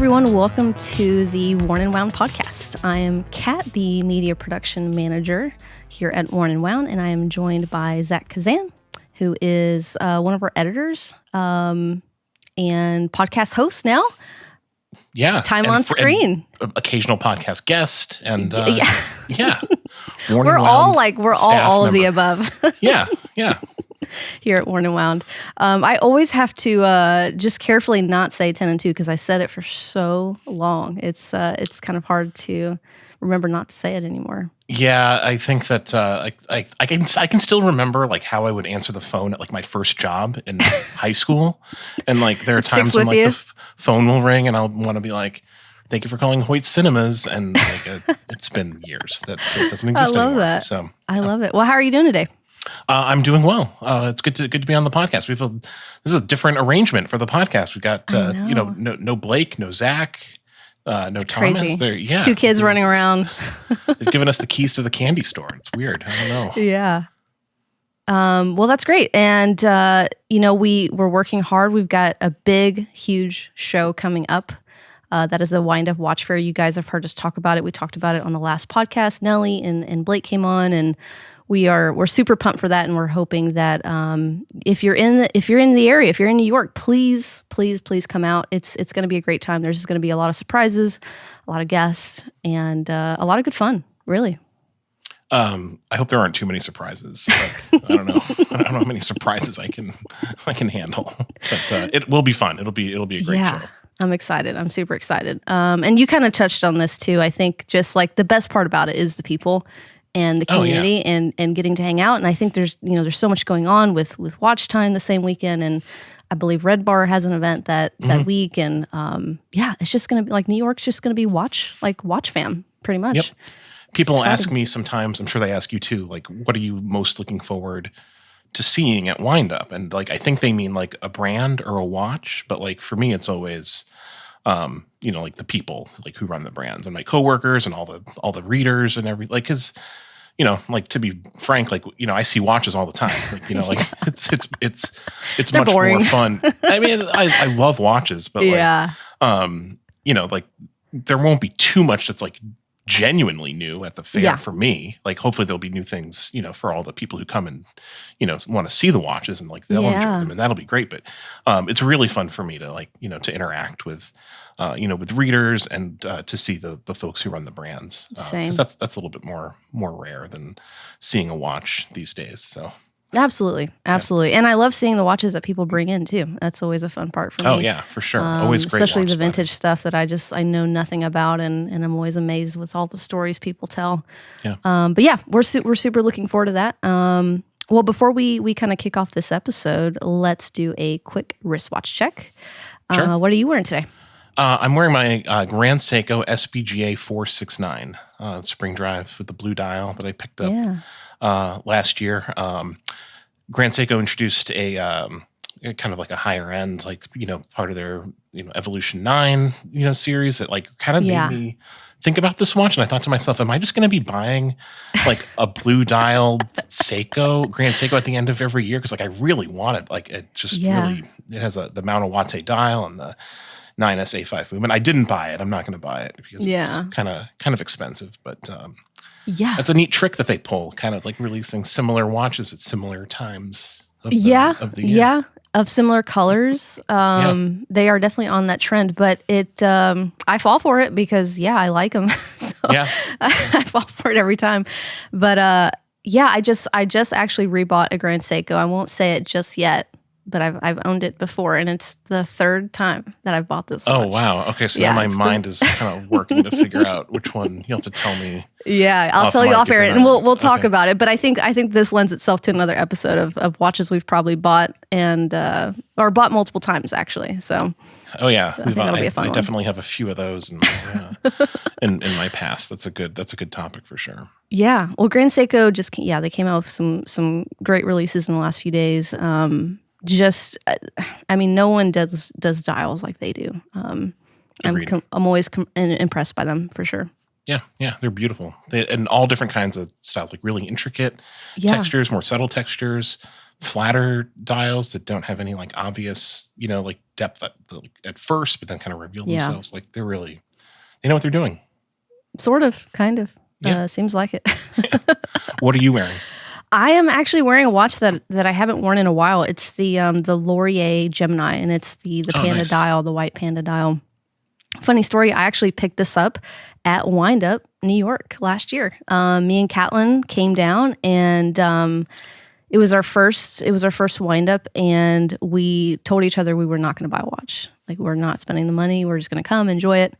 everyone. Welcome to the Worn and Wound podcast. I am Kat, the media production manager here at Worn and Wound, and I am joined by Zach Kazan, who is one of our editors and podcast host now. Yeah. Time on screen. Occasional podcast guest. And yeah. We're all all of the above. Yeah. Here at Worn and Wound. I always have to just carefully not say 10 and 2 because I said it for so long. It's kind of hard to remember not to say it anymore. Yeah, I think that I can still remember like how I would answer the phone at like my first job in high school, and like there are times when like the phone will ring and I'll want to be like, "Thank you for calling Hoyt Cinemas," and like it's been years that place doesn't exist anymore. I love that. So I love it. Well, how are you doing today? I'm doing well. It's good to be on the podcast. This is a different arrangement for the podcast. We got no Blake, no Zach. No Thomas. Crazy. Two kids running around. They've given us the keys to the candy store. It's weird. I don't know. Yeah. Well, that's great. And, we're working hard. We've got a big, huge show coming up. That is a wind-up watch fair. You guys have heard us talk about it. We talked about it on the last podcast. Nellie and Blake came on, and we're super pumped for that. And we're hoping that if you're in the area, if you're in New York, please come out. It's going to be a great time. There's going to be a lot of surprises, a lot of guests, and a lot of good fun. Really. I hope there aren't too many surprises. Like, I don't know. I don't know how many surprises I can handle. But it will be fun. It'll be a great show. I'm excited. I'm super excited. And you kind of touched on this too. I think just like the best part about it is the people and the community and getting to hang out. And I think there's so much going on with Watch Time the same weekend. And I believe Red Bar has an event that week. And it's just going to be like New York's just going to be watch fam pretty much. Yep. People ask me sometimes, I'm sure they ask you too, like, what are you most looking forward to seeing at Wind Up? And like, I think they mean like a brand or a watch, but like for me, it's always, like the people like who run the brands and my coworkers and all the readers and like, cause like to be frank, like, I see watches all the time. Like, like it's much boring. More fun. I mean, I love watches, but like there won't be too much that's like genuinely new at the fair for me. Like hopefully there'll be new things, for all the people who come and, want to see the watches and like they'll enjoy them and that'll be great. But it's really fun for me to like, to interact with, with readers and to see the folks who run the brands. Same. 'Cause that's a little bit more rare than seeing a watch these days. So Absolutely. Yeah. And I love seeing the watches that people bring in too. That's always a fun part for me. Oh yeah, for sure. Always great. Especially the vintage stuff that I know nothing about, and I'm always amazed with all the stories people tell. Yeah. But yeah, we're super looking forward to that. Well, before we kind of kick off this episode, let's do a quick wristwatch check. Sure. What are you wearing today? I'm wearing my Grand Seiko SPGA 469 spring drive with the blue dial that I picked up last year. Grand Seiko introduced a kind of like a higher end, like, part of their, Evolution 9, series that like kind of made me think about this watch. And I thought to myself, am I just going to be buying like a blue dialed Grand Seiko at the end of every year? Cause like I really want it. Like it just really, it has the Mount Iwate dial and the 9SA5 movement. I didn't buy it. I'm not going to buy it because it's kind of expensive, but it's a neat trick that they pull, kind of like releasing similar watches at similar times of the year. Yeah, of similar colors. They are definitely on that trend, but I fall for it because I like them. I fall for it every time. But I just actually rebought a Grand Seiko. I won't say it just yet, but I've owned it before, and it's the third time that I've bought this watch. Oh, wow. Okay, so now my mind is kind of working to figure out which one. You'll have to tell me. Yeah, I'll tell you off air, and we'll talk about it. But I think this lends itself to another episode of watches we've probably bought or bought multiple times, actually. So. Oh yeah, that'll be a fun I one. definitely have a few of those in my past. That's a good topic for sure. Yeah, well, Grand Seiko they came out with some great releases in the last few days. No one does dials like they do. I'm always impressed by them for sure. Yeah, they're beautiful. And all different kinds of styles, like really intricate textures, more subtle textures, flatter dials that don't have any like obvious, like depth at first, but then kind of reveal themselves. Like they know what they're doing. Sort of, kind of. Seems like it. What are you wearing? I am actually wearing a watch that I haven't worn in a while. It's the Laurier Gemini, and it's the Panda dial, the white Panda dial. Funny story, I actually picked this up at Wind Up, New York last year. Me and Catlin came down, and it was our first Wind Up, and we told each other we were not going to buy a watch. Like, we're not spending the money. We're just going to come enjoy it.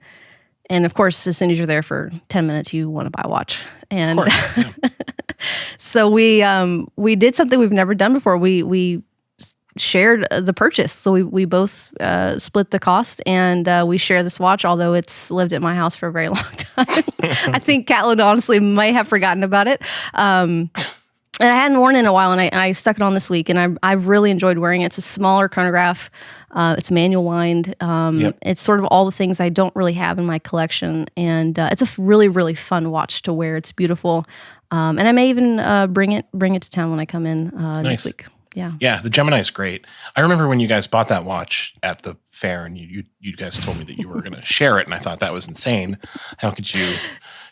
And of course, as soon as you're there for 10 minutes, you want to buy a watch. And of course, yeah. So we did something we've never done before. We shared the purchase. So we both split the cost, and we share this watch, although it's lived at my house for a very long time. I think Catlin honestly may have forgotten about it. And I hadn't worn it in a while, and I stuck it on this week, and I've really enjoyed wearing it. It's a smaller chronograph. It's manual wind. It's sort of all the things I don't really have in my collection, and it's a really, really fun watch to wear. It's beautiful, and I may even bring it to town when I come in next week. Yeah, the Gemini is great. I remember when you guys bought that watch at the fair, and you guys told me that you were going to share it, and I thought that was insane. How could you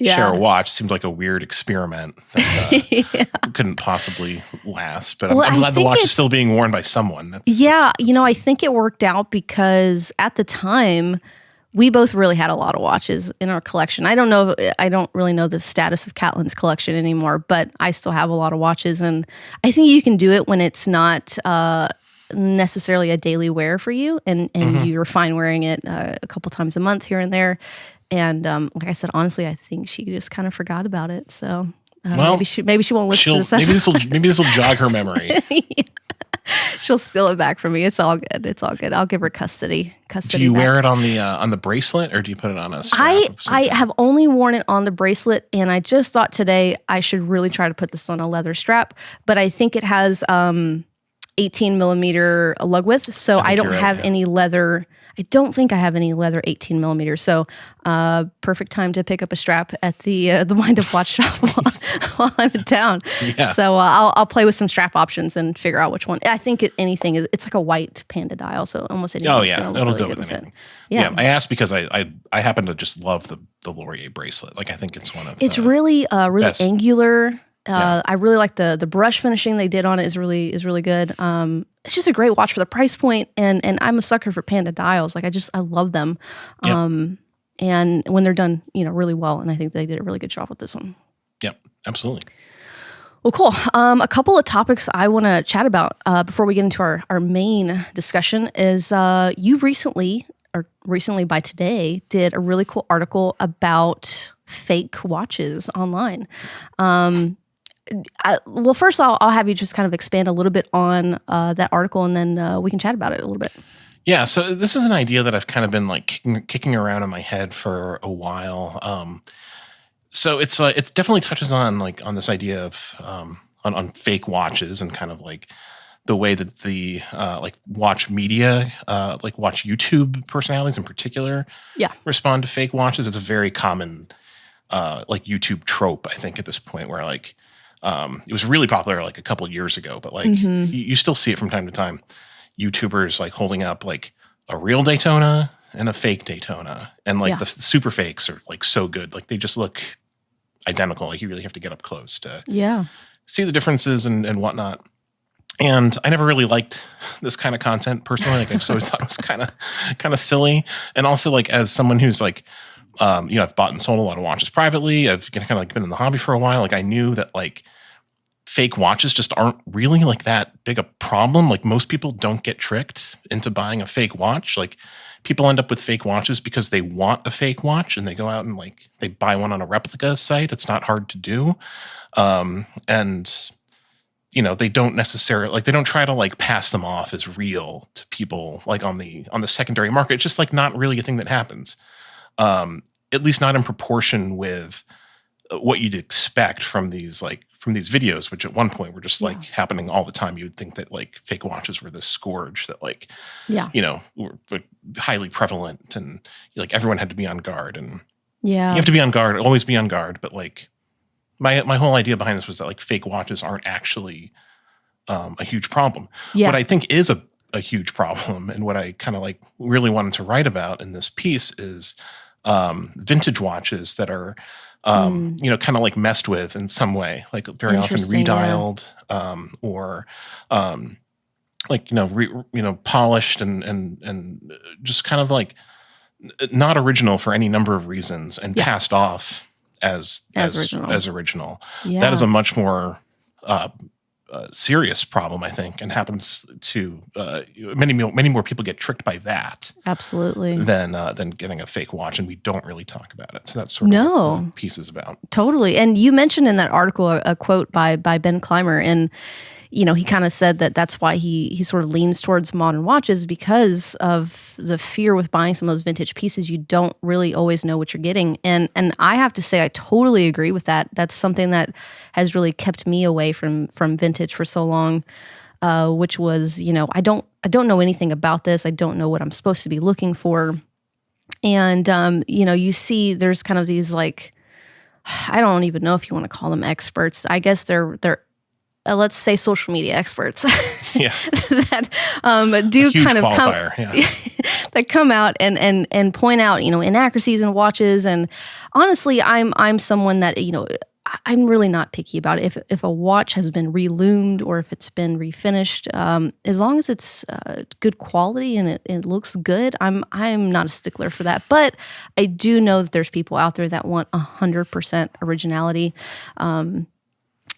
share a watch? Seemed like a weird experiment that couldn't possibly last. But I'm glad the watch is still being worn by someone. That's I think it worked out because at the time, we both really had a lot of watches in our collection. I don't really know the status of Catlin's collection anymore, but I still have a lot of watches, and I think you can do it when it's not necessarily a daily wear for you, and you're fine wearing it a couple times a month here and there. And like I said, honestly, I think she just kind of forgot about it. So maybe she won't listen to this. Maybe this will jog her memory. She'll steal it back from me. It's all good. It's all good. I'll give her custody. Do you wear it on the bracelet, or do you put it on a strap? I have only worn it on the bracelet, and I just thought today I should really try to put this on a leather strap. But I think it has 18 millimeter lug width, so I don't have any leather. I don't think I have any leather 18 millimeters. So perfect time to pick up a strap at the Wind Up Watch shop while I'm in town. Yeah. So I'll play with some strap options and figure out which one. I think it's like a white Panda dial, so almost anything. Oh yeah, it'll go with anything. Yeah, I asked because I happen to just love the Laurier bracelet. Like I think it's one of it's really best. Angular. I really like the brush finishing they did on it is really good. It's just a great watch for the price point, and I'm a sucker for Panda dials. Like I love them. And when they're done, really well, and I think they did a really good job with this one. Yep, absolutely. Well, cool. A couple of topics I want to chat about before we get into our main discussion is you recently by today did a really cool article about fake watches online. Well, first I'll have you just kind of expand a little bit on that article, and then we can chat about it a little bit. Yeah, so this is an idea that I've kind of been like kicking around in my head for a while. So it's definitely touches on this idea of on fake watches, and kind of like the way that the watch media, watch YouTube personalities in particular, respond to fake watches. It's a very common YouTube trope, I think, at this point, where it was really popular a couple of years ago, but you still see it from time to time. YouTubers holding up a real Daytona and a fake Daytona, and the super fakes are so good, they just look identical. You really have to get up close to see the differences and whatnot. And I never really liked this kind of content personally. I just always thought it was kind of silly. And also as someone who's I've bought and sold a lot of watches privately. I've kind of been in the hobby for a while. I knew that fake watches just aren't really that big a problem. Most people don't get tricked into buying a fake watch. People end up with fake watches because they want a fake watch, and they go out and they buy one on a replica site. It's not hard to do. And they don't necessarily they don't try to pass them off as real to people on the secondary market. It's just not really a thing that happens. At least not in proportion with what you'd expect from these videos, which at one point were just happening all the time. You would think that fake watches were this scourge that were highly prevalent, and everyone had to be on guard, and you have to be on guard, always be on guard. But my whole idea behind this was that fake watches aren't actually a huge problem. Yeah. What I think is a huge problem, and what I kind of like really wanted to write about in this piece is vintage watches that are kind of like messed with in some way, like very often redialed, or like polished and just kind of like not original for any number of reasons, and passed off as original. Yeah. That is a much more serious problem, I think, and happens to many more people get tricked by that. Absolutely. Than getting a fake watch, and we don't really talk about it. So that's sort of what the piece is about. Totally. And you mentioned in that article a quote by Ben Clymer, and he kind of said that that's why he sort of leans towards modern watches, because of the fear with buying some of those vintage pieces. You don't really always know what you're getting. And I have to say, I totally agree with that. That's something that has really kept me away from vintage for so long, which was, I don't know anything about this. I don't know what I'm supposed to be looking for. And, you see there's kind of these, like, I don't even know if you want to call them experts. I guess they're let's say social media experts that do kind of that come out and point out inaccuracies in watches. And honestly, I'm someone that I'm really not picky about it. If a watch has been reloomed or if it's been refinished, as long as it's good quality and it looks good, I'm not a stickler for that. But I do know that there's people out there that want 100% originality.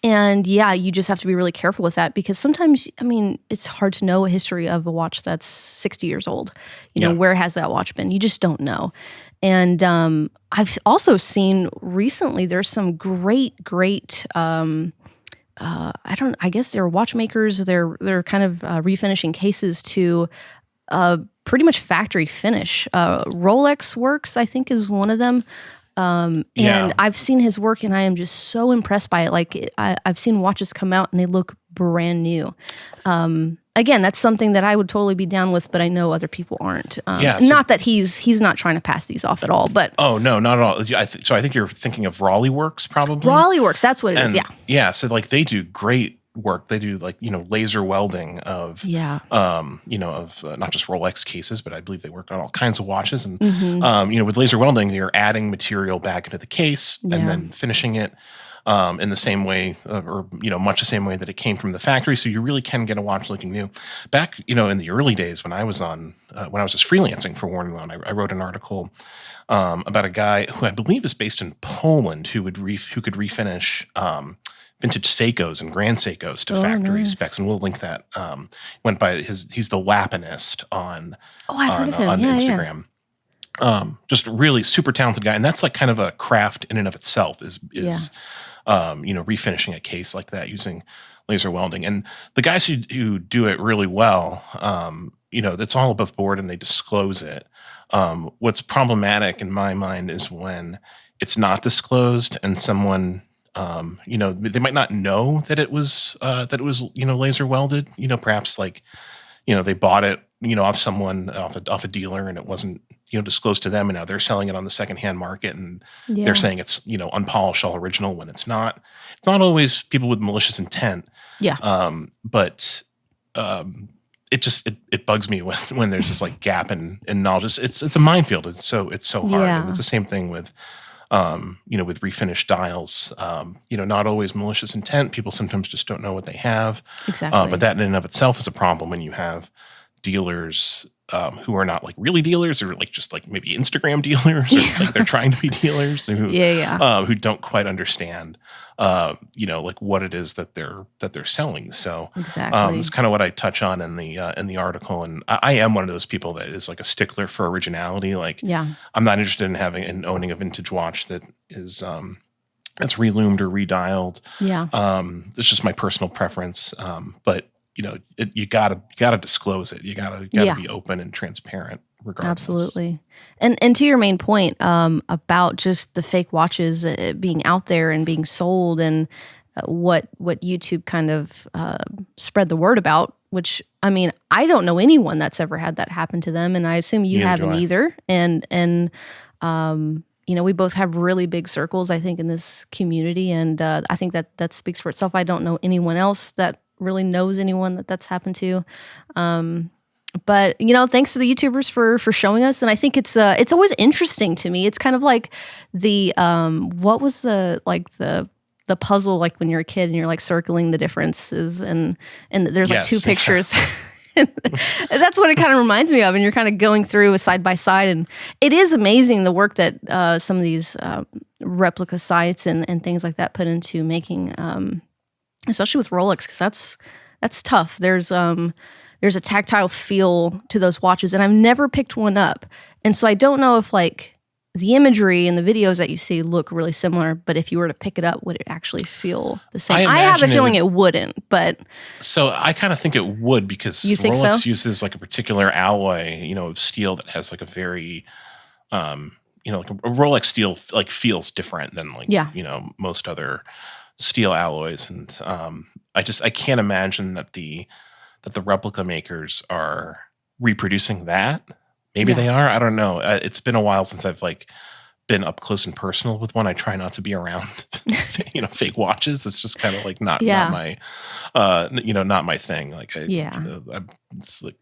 And yeah, you just have to be really careful with that, because sometimes, it's hard to know a history of a watch that's 60 years old. Where has that watch been? You just don't know. And I've also seen recently there's some great I guess they're watchmakers. They're kind of refinishing cases to pretty much factory finish. Rolex Works, I think, is one of them. And I've seen his work, and I am just so impressed by it. Like, I've seen watches come out and they look brand new. Again, that's something that I would totally be down with, but I know other people aren't. Not that he's not trying to pass these off at all, but oh no, not at all. So I think you're thinking of Raleigh Works, probably. Raleigh Works, that's what it is. Yeah. Yeah. So like they do great work. They do like laser welding of not just Rolex cases, but I believe they work on all kinds of watches. And with laser welding, you're adding material back into the case and then finishing it in the same way, or much the same way that it came from the factory. So you really can get a watch looking new. Back in the early days when I was just freelancing for Warren Loan, I wrote an article about a guy who I believe is based in Poland who could refinish vintage Seikos and Grand Seikos to factory specs, and we'll link that. Went by he's the Lapinist on Instagram. Just really super talented guy, and that's like kind of a craft in and of itself. Is refinishing a case like that using laser welding, and the guys who do it really well, that's all above board and they disclose it. What's problematic in my mind is when it's not disclosed and someone. They might not know that it was laser welded. Perhaps like, they bought it, off someone, off a dealer, and it wasn't, disclosed to them, and now they're selling it on the secondhand market, and they're saying it's, unpolished, all original, when it's not. It's not always people with malicious intent. Yeah. But it just it bugs me when there's this like gap in knowledge. It's a minefield. It's so hard. Yeah. And it's the same thing with. With refinished dials, not always malicious intent. People sometimes just don't know what they have. Exactly. But that in and of itself is a problem when you have dealers who are not like really dealers, or like just like maybe Instagram dealers, or like they're trying to be dealers, who don't quite understand, like what it is that they're selling. So exactly, it's kind of what I touch on in the article. And I am one of those people that is like a stickler for originality. Like, I'm not interested in having and owning a vintage watch that is that's reloomed or redialed. It's just my personal preference. But you gotta disclose it. You gotta be open and transparent regardless. Absolutely. And to your main point about just the fake watches being out there and being sold, and what YouTube kind of spread the word about, which I don't know anyone that's ever had that happen to them, and I assume you haven't either. And we both have really big circles, I think, in this community, and I think that speaks for itself. I don't know anyone else that really knows anyone that's happened to. But thanks to the YouTubers for showing us, and I think it's always interesting to me. It's kind of like the what was the puzzle, like when you're a kid and you're like circling the differences, and there's like two pictures. And that's what it kind of reminds me of. And you're kind of going through a side by side, and it is amazing the work that some of these replica sites and things like that put into making, especially with Rolex, because that's tough. There's a tactile feel to those watches, and I've never picked one up, and so I don't know if like the imagery and the videos that you see look really similar, but if you were to pick it up, would it actually feel the same? I have a feeling it wouldn't, but... So I kind of think it would, because Rolex uses like a particular alloy, of steel that has like a very, like a Rolex steel like feels different than like, most other steel alloys. And I can't imagine that the replica makers are reproducing that. Maybe they are. I don't know. It's been a while since I've like been up close and personal with one. I try not to be around, fake watches. It's just kind of like not my, not my thing. Like, it's like,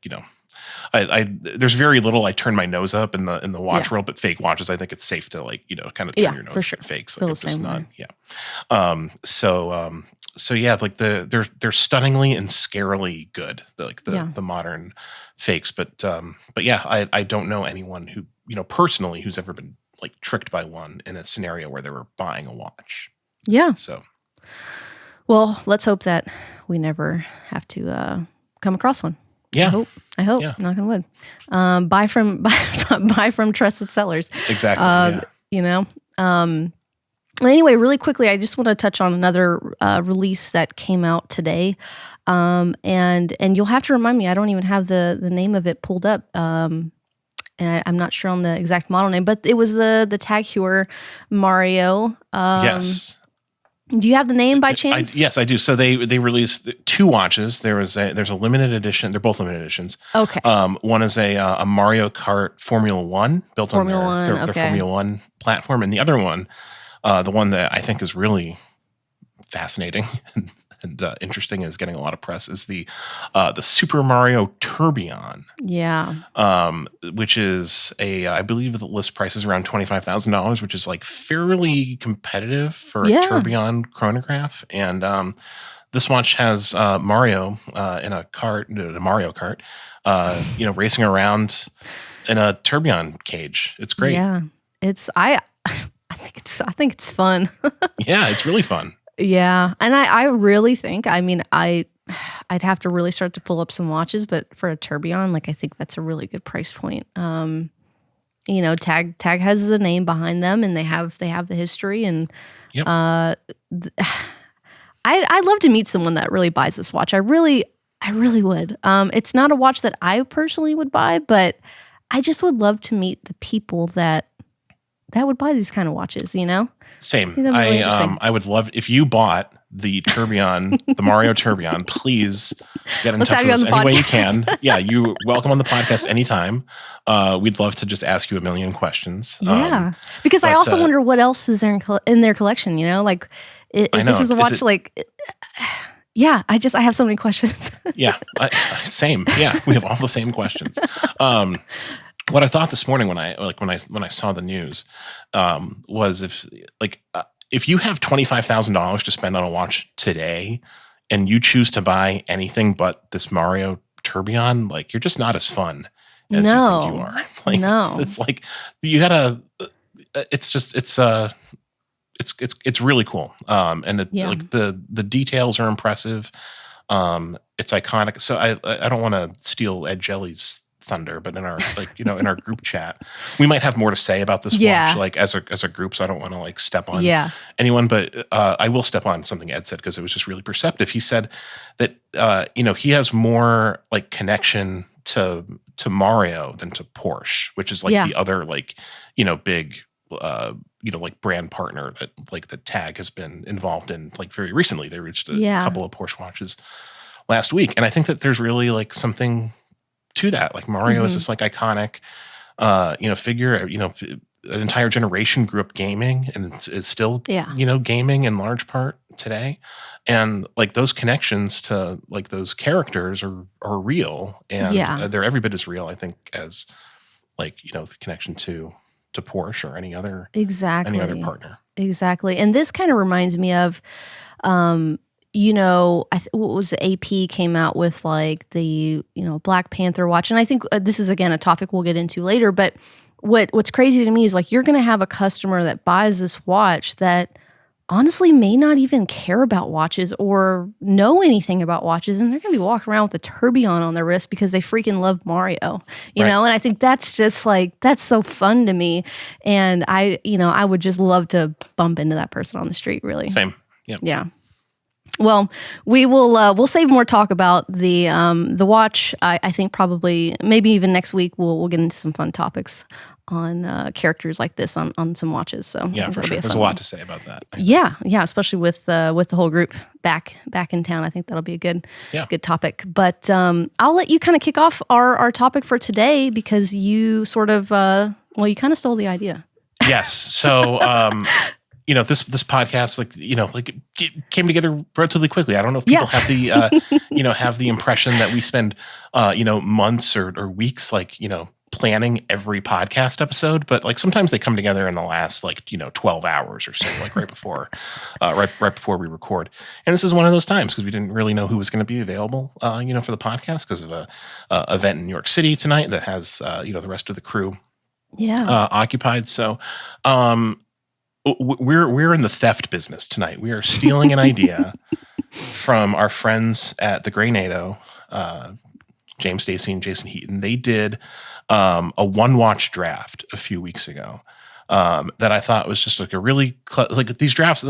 there's very little I turn my nose up in the watch world, but fake watches, I think it's safe to like, kind of turn your nose at fakes. Like, it's just not, So yeah, like they're stunningly and scarily good, the modern fakes. But yeah, I don't know anyone who, personally, who's ever been like tricked by one in a scenario where they were buying a watch. Yeah. So, well, let's hope that we never have to come across one. Yeah. I hope. Yeah. Knock on wood. Buy from trusted sellers. Exactly. Well, anyway, really quickly, I just want to touch on another release that came out today, and you'll have to remind me. I don't even have the name of it pulled up, and I'm not sure on the exact model name. But it was the Tag Heuer Mario. Yes. Do you have the name by chance? Yes, I do. So they released two watches. There's a limited edition. They're both limited editions. Okay. One is a Mario Kart Formula One built on their Formula One platform, and the other one. The one that I think is really fascinating and interesting, is getting a lot of press, is the Super Mario Tourbillon. Yeah. Which is I believe the list price is around $25,000, which is like fairly competitive for a tourbillon chronograph. And this watch has Mario in a Mario Kart, racing around in a tourbillon cage. It's great. Yeah. I think it's fun. Yeah, it's really fun. Yeah. And I really think, I'd have to really start to pull up some watches, but for a tourbillon, like I think that's a really good price point. Tag has the name behind them, and they have the history, and I'd love to meet someone that really buys this watch. I really would. It's not a watch that I personally would buy, but I just would love to meet the people that would buy these kind of watches, Same. I would love, if you bought the tourbillon, the Mario tourbillon, please get in touch with us any way you can. Yeah, you're welcome on the podcast anytime. We'd love to just ask you a million questions. Yeah, because I also wonder what else is there in their collection. Like, if this is a watch, I have so many questions. Yeah, same. Yeah, we have all the same questions. What I thought this morning when I saw the news was if you have $25,000 to spend on a watch today, and you choose to buy anything but this Mario tourbillon, like, you're just not as fun as you think you are. Like, no, it's like you gotta. It's really cool. And like the details are impressive. It's iconic. So I don't want to steal Ed Jelly's thunder, but in our in our group chat, we might have more to say about this watch, like as a group. So I don't want to like step on anyone, but I will step on something Ed said, because it was just really perceptive. He said that he has more like connection to Mario than to Porsche, which is like the other big like brand partner that Tag has been involved in like very recently. They reached a couple of Porsche watches last week, and I think that there's really like something to that. Like, Mario is this like iconic figure. An entire generation grew up gaming, and is still gaming in large part today, and like those connections to like those characters are real, and they're every bit as real, I think, as like the connection to Porsche or any other partner. Exactly. And this kind of reminds me of what was the AP came out with like the Black Panther watch, and I think this is again a topic we'll get into later, but what's crazy to me is like you're going to have a customer that buys this watch that honestly may not even care about watches or know anything about watches, and they're going to be walking around with a tourbillon on their wrist because they freaking love Mario, you know? And I think that's just like, that's so fun to me. And I would just love to bump into that person on the street, really. Same. Yep. Yeah. Well, we will we'll save more talk about the watch. I think probably maybe even next week we'll get into some fun topics on characters like this on some watches. So yeah, for sure. There's a lot to say about that. Yeah, especially with the whole group back in town. I think that'll be a good topic. But I'll let you kind of kick off our topic for today because you sort of you kind of stole the idea. Yes. So this podcast, came together relatively quickly. I don't know if people have the, have the impression that we spend, months or weeks, planning every podcast episode, but like sometimes they come together in the last 12 hours or so, like right before we record. And this is one of those times because we didn't really know who was going to be available, for the podcast because of a event in New York City tonight that has, the rest of the crew occupied. So, we're in the theft business tonight. We are stealing an idea from our friends at the Grey NATO, James Stacy and Jason Heaton. They did a one watch draft a few weeks ago that I thought was just like a really these drafts.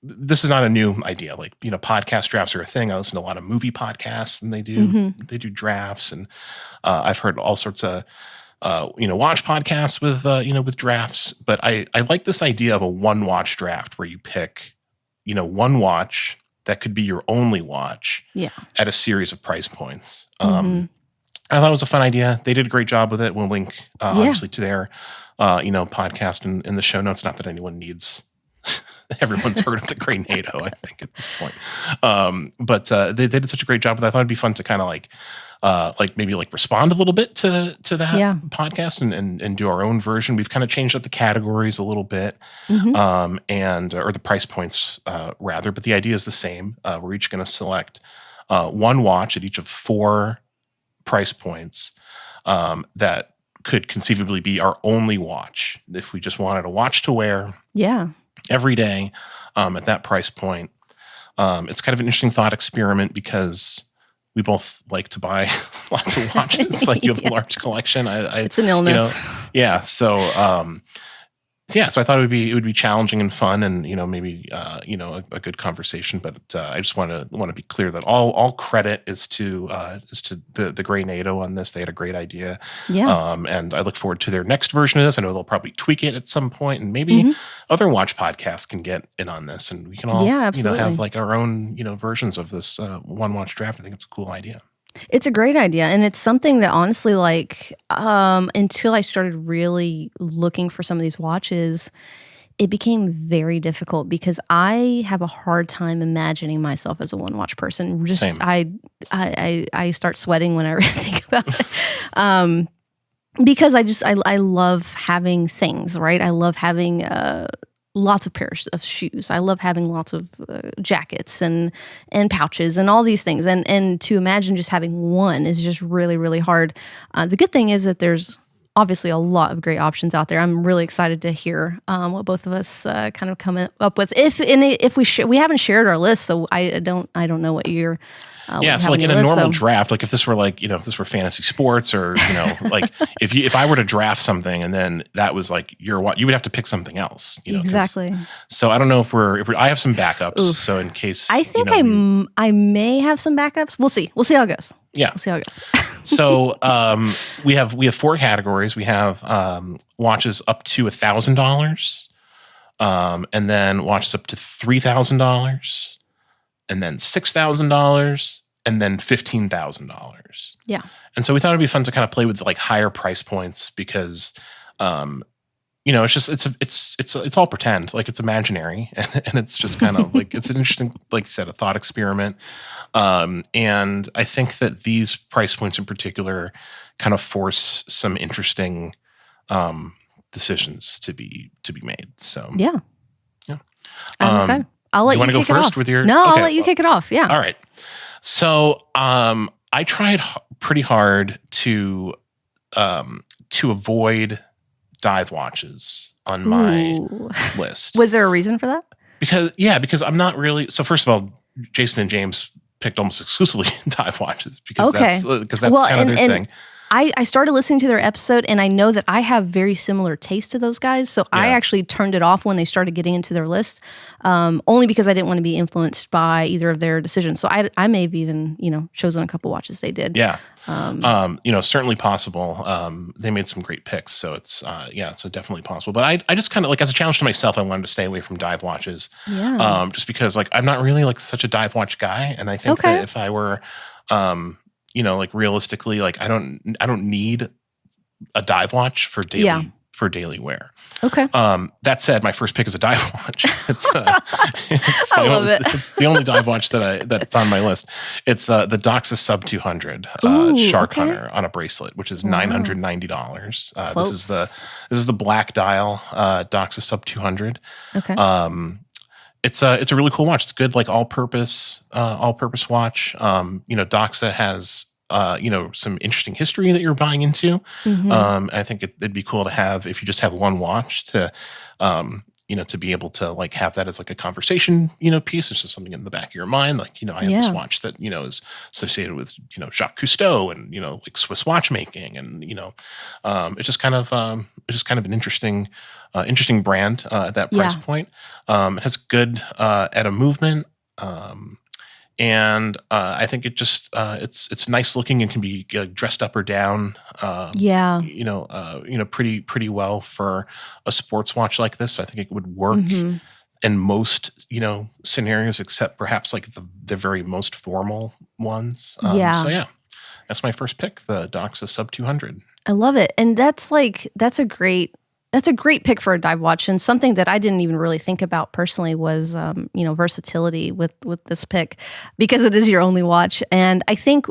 This is not a new idea. Podcast drafts are a thing. I listen to a lot of movie podcasts, and they do drafts, and I've heard all sorts of. Watch podcasts with drafts, but I like this idea of a one watch draft where you pick, one watch that could be your only watch at a series of price points. I thought it was a fun idea. They did a great job with it. We'll link obviously to their, podcast in the show notes. Not that anyone needs, everyone's heard of the Grey NATO, I think at this point. But they did such a great job with that. I thought it'd be fun to kind of maybe respond a little bit to that podcast and do our own version. We've kind of changed up the categories a little bit, or the price points rather. But the idea is the same. We're each going to select one watch at each of 4 price points that could conceivably be our only watch if we just wanted a watch to wear. Every day at that price point. It's kind of an interesting thought experiment because we both like to buy lots of watches. You have a large collection. It's an illness. So I thought it would be challenging and fun, and maybe a good conversation. But I just want to be clear that all credit is to the Grey NATO on this. They had a great idea, and I look forward to their next version of this. I know they'll probably tweak it at some point, and maybe other watch podcasts can get in on this, and we can all have our own versions of this one watch draft. I think it's a cool idea. It's a great idea, and it's something that honestly, until I started really looking for some of these watches, it became very difficult because I have a hard time imagining myself as a one watch person. Same. I start sweating when I really think about it, because I love having things, right? I love having lots of pairs of shoes. I love having lots of jackets and pouches and all these things. And to imagine just having one is just really, really hard. The good thing is that there's obviously a lot of great options out there. I'm really excited to hear what both of us kind of come up with. If we haven't shared our list, so I don't know what you're. So in a normal draft, if this were if this were fantasy sports or if I were to draft something and then that was your watch, you would have to pick something else. Exactly. So I don't know if I have some backups. Oof. So in case I think I may have some backups. We'll see. We'll see how it goes. Yeah. We'll see how it goes. So we have 4 categories. We have watches up to $1,000, and then watches up to $3,000, and then $6,000, and then $15,000. Yeah. And so we thought it'd be fun to kind of play with higher price points because it's all pretend, like it's imaginary, and it's just kind of like it's an interesting, like you said, a thought experiment. And I think that these price points in particular kind of force some interesting decisions to be made. So yeah, yeah. I'm excited. I'll let you want to go kick it first off. with your? No, Okay, I'll let you kick it off. Yeah. All right. So I tried pretty hard to avoid dive watches on my list. Was there a reason for that? Because I'm not really. So first of all, Jason and James picked almost exclusively dive watches because that's kind of their thing. I started listening to their episode, and I know that I have very similar taste to those guys. So I actually turned it off when they started getting into their list, only because I didn't want to be influenced by either of their decisions. So I may have even chosen a couple watches they did. Yeah, certainly possible. They made some great picks, so it's so definitely possible. But I just kind of, like, as a challenge to myself, I wanted to stay away from dive watches. Yeah. Just because, like, I'm not really like such a dive watch guy, and I think that if I were like realistically, like I don't need a dive watch for daily wear. Okay. That said, my first pick is a dive watch. It's I love it. It's the only dive watch that's on my list. It's the Doxa Sub 200 Shark Hunter on a bracelet, which is $990. This is the black dial Doxa Sub 200. Okay. It's a really cool watch. It's good, like all purpose watch. Doxa has some interesting history that you're buying into. Mm-hmm. I think it'd be cool to have, if you just have one watch, to to be able to like have that as like a conversation piece. It's just something in the back of your mind, like I have this watch that is associated with Jacques Cousteau and like Swiss watchmaking, and it's just kind of an interesting brand at that price point. It has good ETA movement. And I think it just it's nice looking and can be dressed up or down. Pretty well for a sports watch like this. So I think it would work in most scenarios, except perhaps like the very most formal ones. So yeah, that's my first pick, the Doxa Sub 200. I love it, and that's a great pick for a dive watch, and something that I didn't even really think about personally was, versatility with this pick, because it is your only watch. And I think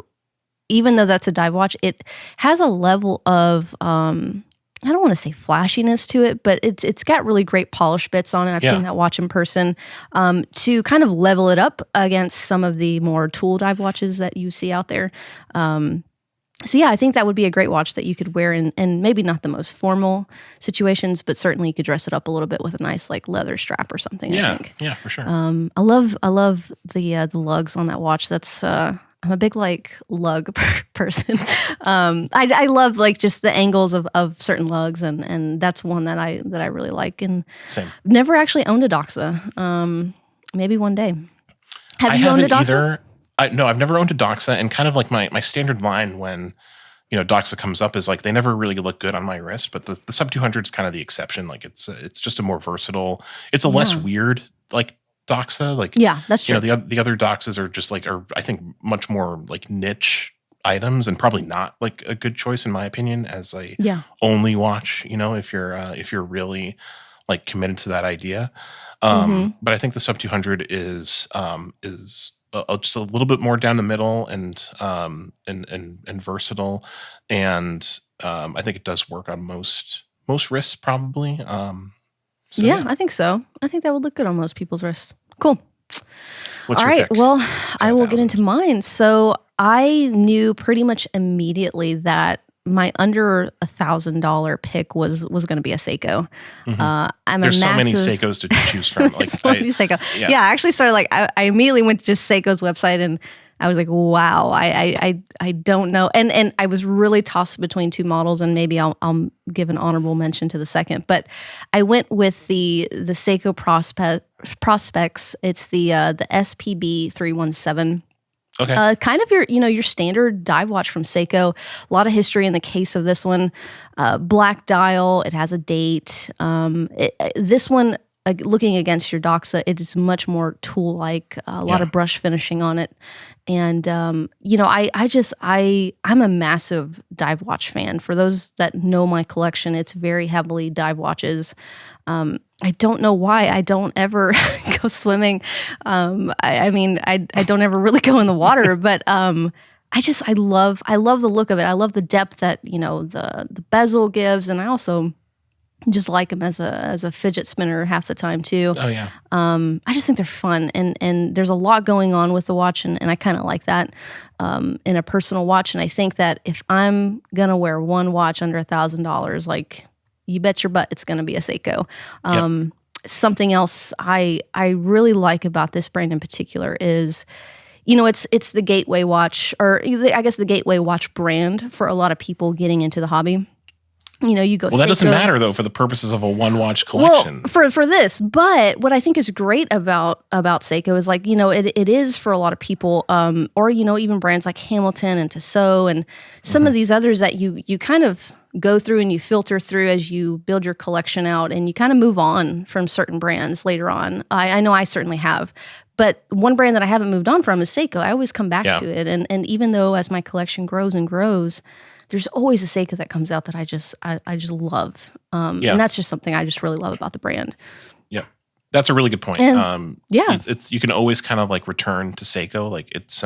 even though that's a dive watch, it has a level of, I don't want to say flashiness to it, but it's got really great polish bits on it. I've seen that watch in person, to kind of level it up against some of the more tool dive watches that you see out there. So yeah, I think that would be a great watch that you could wear in maybe not the most formal situations, but certainly you could dress it up a little bit with a nice like leather strap or something. I think. Yeah, for sure. I love the lugs on that watch. That's I'm a big like lug person. I love like just the angles of certain lugs, and that's one that I really like. And same. Never actually owned a Doxa. Maybe one day. Have you owned a Doxa? Either. No, I've never owned a Doxa, and kind of like my standard line when Doxa comes up is like they never really look good on my wrist, but the Sub 200 is kind of the exception. Like it's just a more versatile. It's a less weird like Doxa. Like that's true. The other Doxas are I think much more like niche items, and probably not like a good choice in my opinion as a only watch. If you're really like committed to that idea. But I think the Sub 200 is just a little bit more down the middle and versatile, and I think it does work on most wrists probably. I think so. I think that would look good on most people's wrists. Cool. What's All your right. pick? Well, I will get into mine. So I knew pretty much immediately that my under $1,000 pick was going to be a Seiko. There's so many Seikos to choose from. Like Seiko. I actually started like I immediately went to just Seiko's website, and I was like, wow, I don't know, and I was really tossed between two models, and maybe I'll give an honorable mention to the second, but I went with the Seiko Prospects. It's the SPB 317. Okay. Kind of your standard dive watch from Seiko. A lot of history in the case of this one. Black dial. It has a date. This one, looking against your Doxa, it is much more tool-like, a lot of brush finishing on it. And, you know, I'm a massive dive watch fan. For those that know my collection, it's very heavily dive watches. I don't know why I don't ever go swimming. I mean, I don't ever really go in the water, but I love the look of it. I love the depth that, you know, the bezel gives, and I also just like them as a fidget spinner half the time too. Oh yeah. I just think they're fun, and there's a lot going on with the watch, and I kind of like that in a personal watch. And I think that if I'm gonna wear one watch under $1,000, like, you bet your butt it's gonna be a Seiko. Something else I really like about this brand in particular is, you know, it's the gateway watch, or I guess the gateway watch brand for a lot of people getting into the hobby. You know, you go. Well, that doesn't matter though for the purposes of a one watch collection. Well, for this, but what I think is great about Seiko is, like, you know, it is for a lot of people, or, you know, even brands like Hamilton and Tissot and some of these others that you kind of go through and you filter through as you build your collection out, and you kind of move on from certain brands later on. I know I certainly have. But one brand that I haven't moved on from is Seiko. I always come back to it, and even though as my collection grows and grows, there's always a Seiko that comes out that I just love. And that's just something I just really love about the brand. Yeah, that's a really good point. And, it's you can always kind of like return to Seiko. Like it's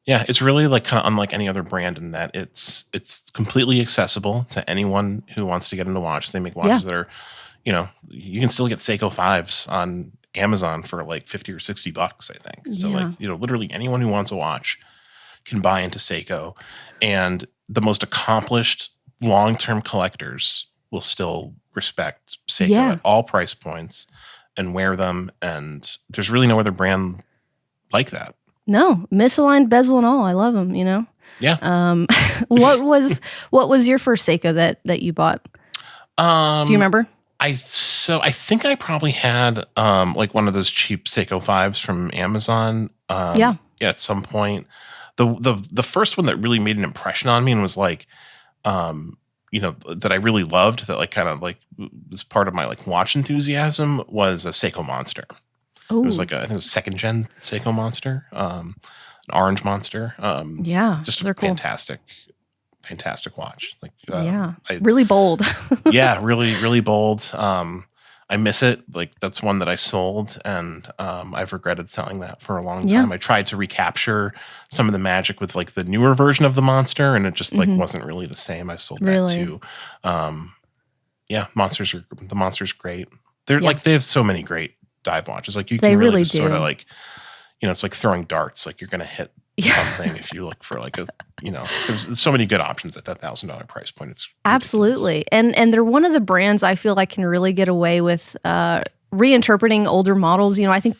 it's really like kind of unlike any other brand in that it's completely accessible to anyone who wants to get into watches. They make watches that are, you know, you can still get Seiko 5s on Amazon for like $50 or $60, I think. So like, you know, literally anyone who wants a watch can buy into Seiko, and the most accomplished long-term collectors will still respect Seiko at all price points and wear them. And there's really no other brand like that. No, misaligned bezel and all. I love them, you know? Yeah. What was your first Seiko that you bought? Do you remember? I think I probably had like one of those cheap Seiko 5s from Amazon. At some point. The first one that really made an impression on me and was like, you know, that I really loved, that like kind of like was part of my like watch enthusiasm, was a Seiko Monster. Ooh. It was like I think it was second gen Seiko Monster, an orange Monster. Just a fantastic watch. Like really bold. really bold. I miss it. Like that's one that I sold, and I've regretted selling that for a long time. I tried to recapture some of the magic with like the newer version of the Monster, and it just like wasn't really the same. I sold that too. The Monster's great. They're like, they have so many great dive watches. Like you can really just sort of like, you know, it's like throwing darts. Like you're gonna hit something if you look for like a, you know, there's so many good options at that $1,000 price point. It's ridiculous. Absolutely. And they're one of the brands I feel like can really get away with reinterpreting older models. You know, I think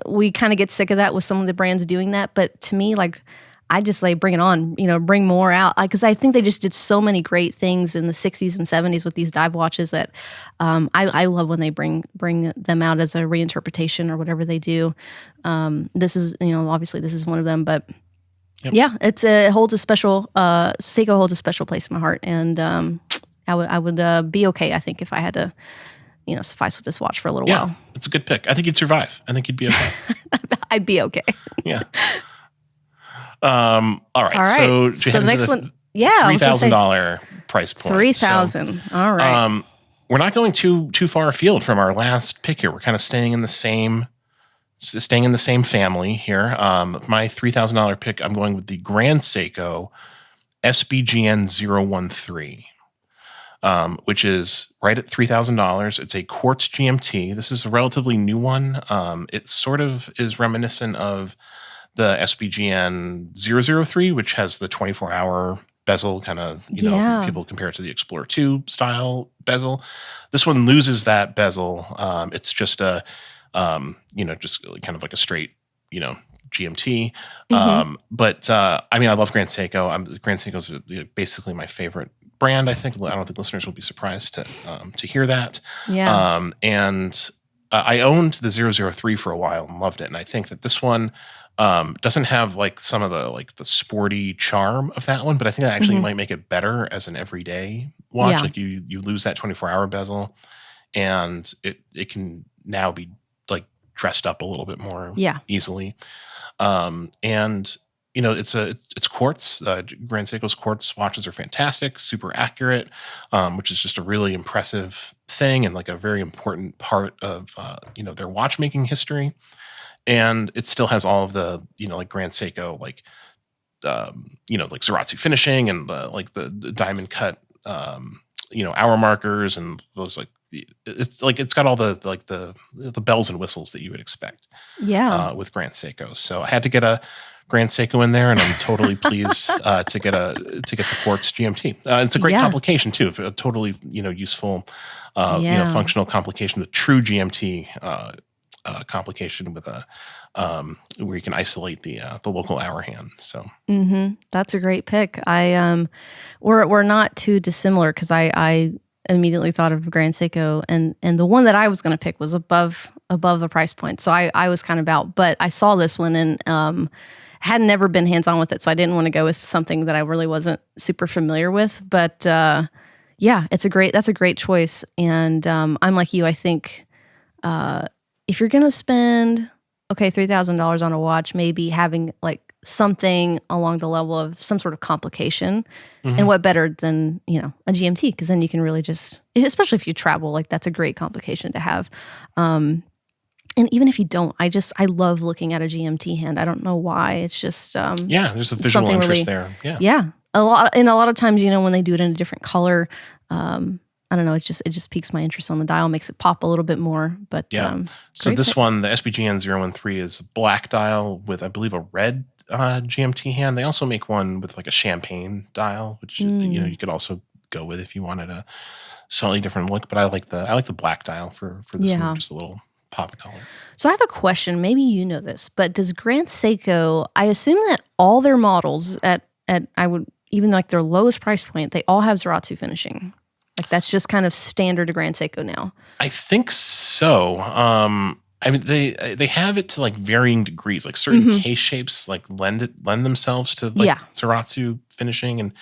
we kind of get sick of that with some of the brands doing that. But to me, like, I just say, bring it on, you know, bring more out. Because I think they just did so many great things in the 60s and 70s with these dive watches that I love when they bring them out as a reinterpretation or whatever they do. This is, you know, obviously this is one of them, but it holds a special, Seiko holds a special place in my heart. And I would be okay, I think, if I had to, you know, suffice with this watch for a little while. It's a good pick. I think you'd survive. I think you'd be okay. I'd be okay. Yeah. All right. So the next one, $3,000 price point. 3,000. All right. We're not going too far afield from our last pick here. We're kind of staying in the same family here. My $3,000 pick, I'm going with the Grand Seiko SBGN 013, which is right at $3,000. It's a quartz GMT. This is a relatively new one. It sort of is reminiscent of the SBGN 003, which has the 24-hour bezel, kind of, you know, people compare it to the Explorer 2 style bezel. This one loses that bezel. It's just a, you know, just kind of like a straight, you know, GMT. But I mean, I love Grand Seiko. Grand Seiko is basically my favorite brand. I don't think listeners will be surprised to hear that. And I owned the 003 for a while and loved it. And I think that this one doesn't have like some of the sporty charm of that one, but I think that actually might make it better as an everyday watch. Like you lose that 24-hour bezel, and it can now be like dressed up a little bit more easily. And it's quartz. Grand Seiko's quartz watches are fantastic, super accurate, which is just a really impressive thing and like a very important part of their watchmaking history. And it still has all of the like Grand Seiko like Zaratsu finishing and the diamond cut hour markers and those it's got all the bells and whistles that you would expect with Grand Seiko. So I had to get a Grand Seiko in there, and I'm totally pleased to get the quartz GMT. It's a great complication too, a totally useful functional complication, a true GMT complication with a where you can isolate the local hour hand. So that's a great pick. We're not too dissimilar because I immediately thought of Grand Seiko, and the one that I was going to pick was above the price point. So I was kind of out, but I saw this one and had never been hands on with it, so I didn't want to go with something that I really wasn't super familiar with. But that's a great choice. And I'm like you. I think if you're going to spend $3,000 on a watch, maybe having like something along the level of some sort of complication. And what better than a GMT, because then you can really just, especially if you travel, like that's a great complication to have. And even if you don't, I love looking at a GMT hand. I don't know why. It's just there's a visual interest there. A lot of times when they do it in a different color, I don't know. It just piques my interest on the dial, makes it pop a little bit more. But so this one, the SBGN 013, is a black dial with, I believe, a red GMT hand. They also make one with like a champagne dial, which you could also go with if you wanted a slightly different look. But I like the black dial for this one, just a little pop of color. So I have a question. Maybe you know this, but does Grand Seiko? I assume that all their models even like their lowest price point, they all have Zaratsu finishing. Like that's just kind of standard to Grand Seiko now. I think so. I mean, they have it to like varying degrees. Like certain case shapes like lend themselves to like Zaratsu finishing in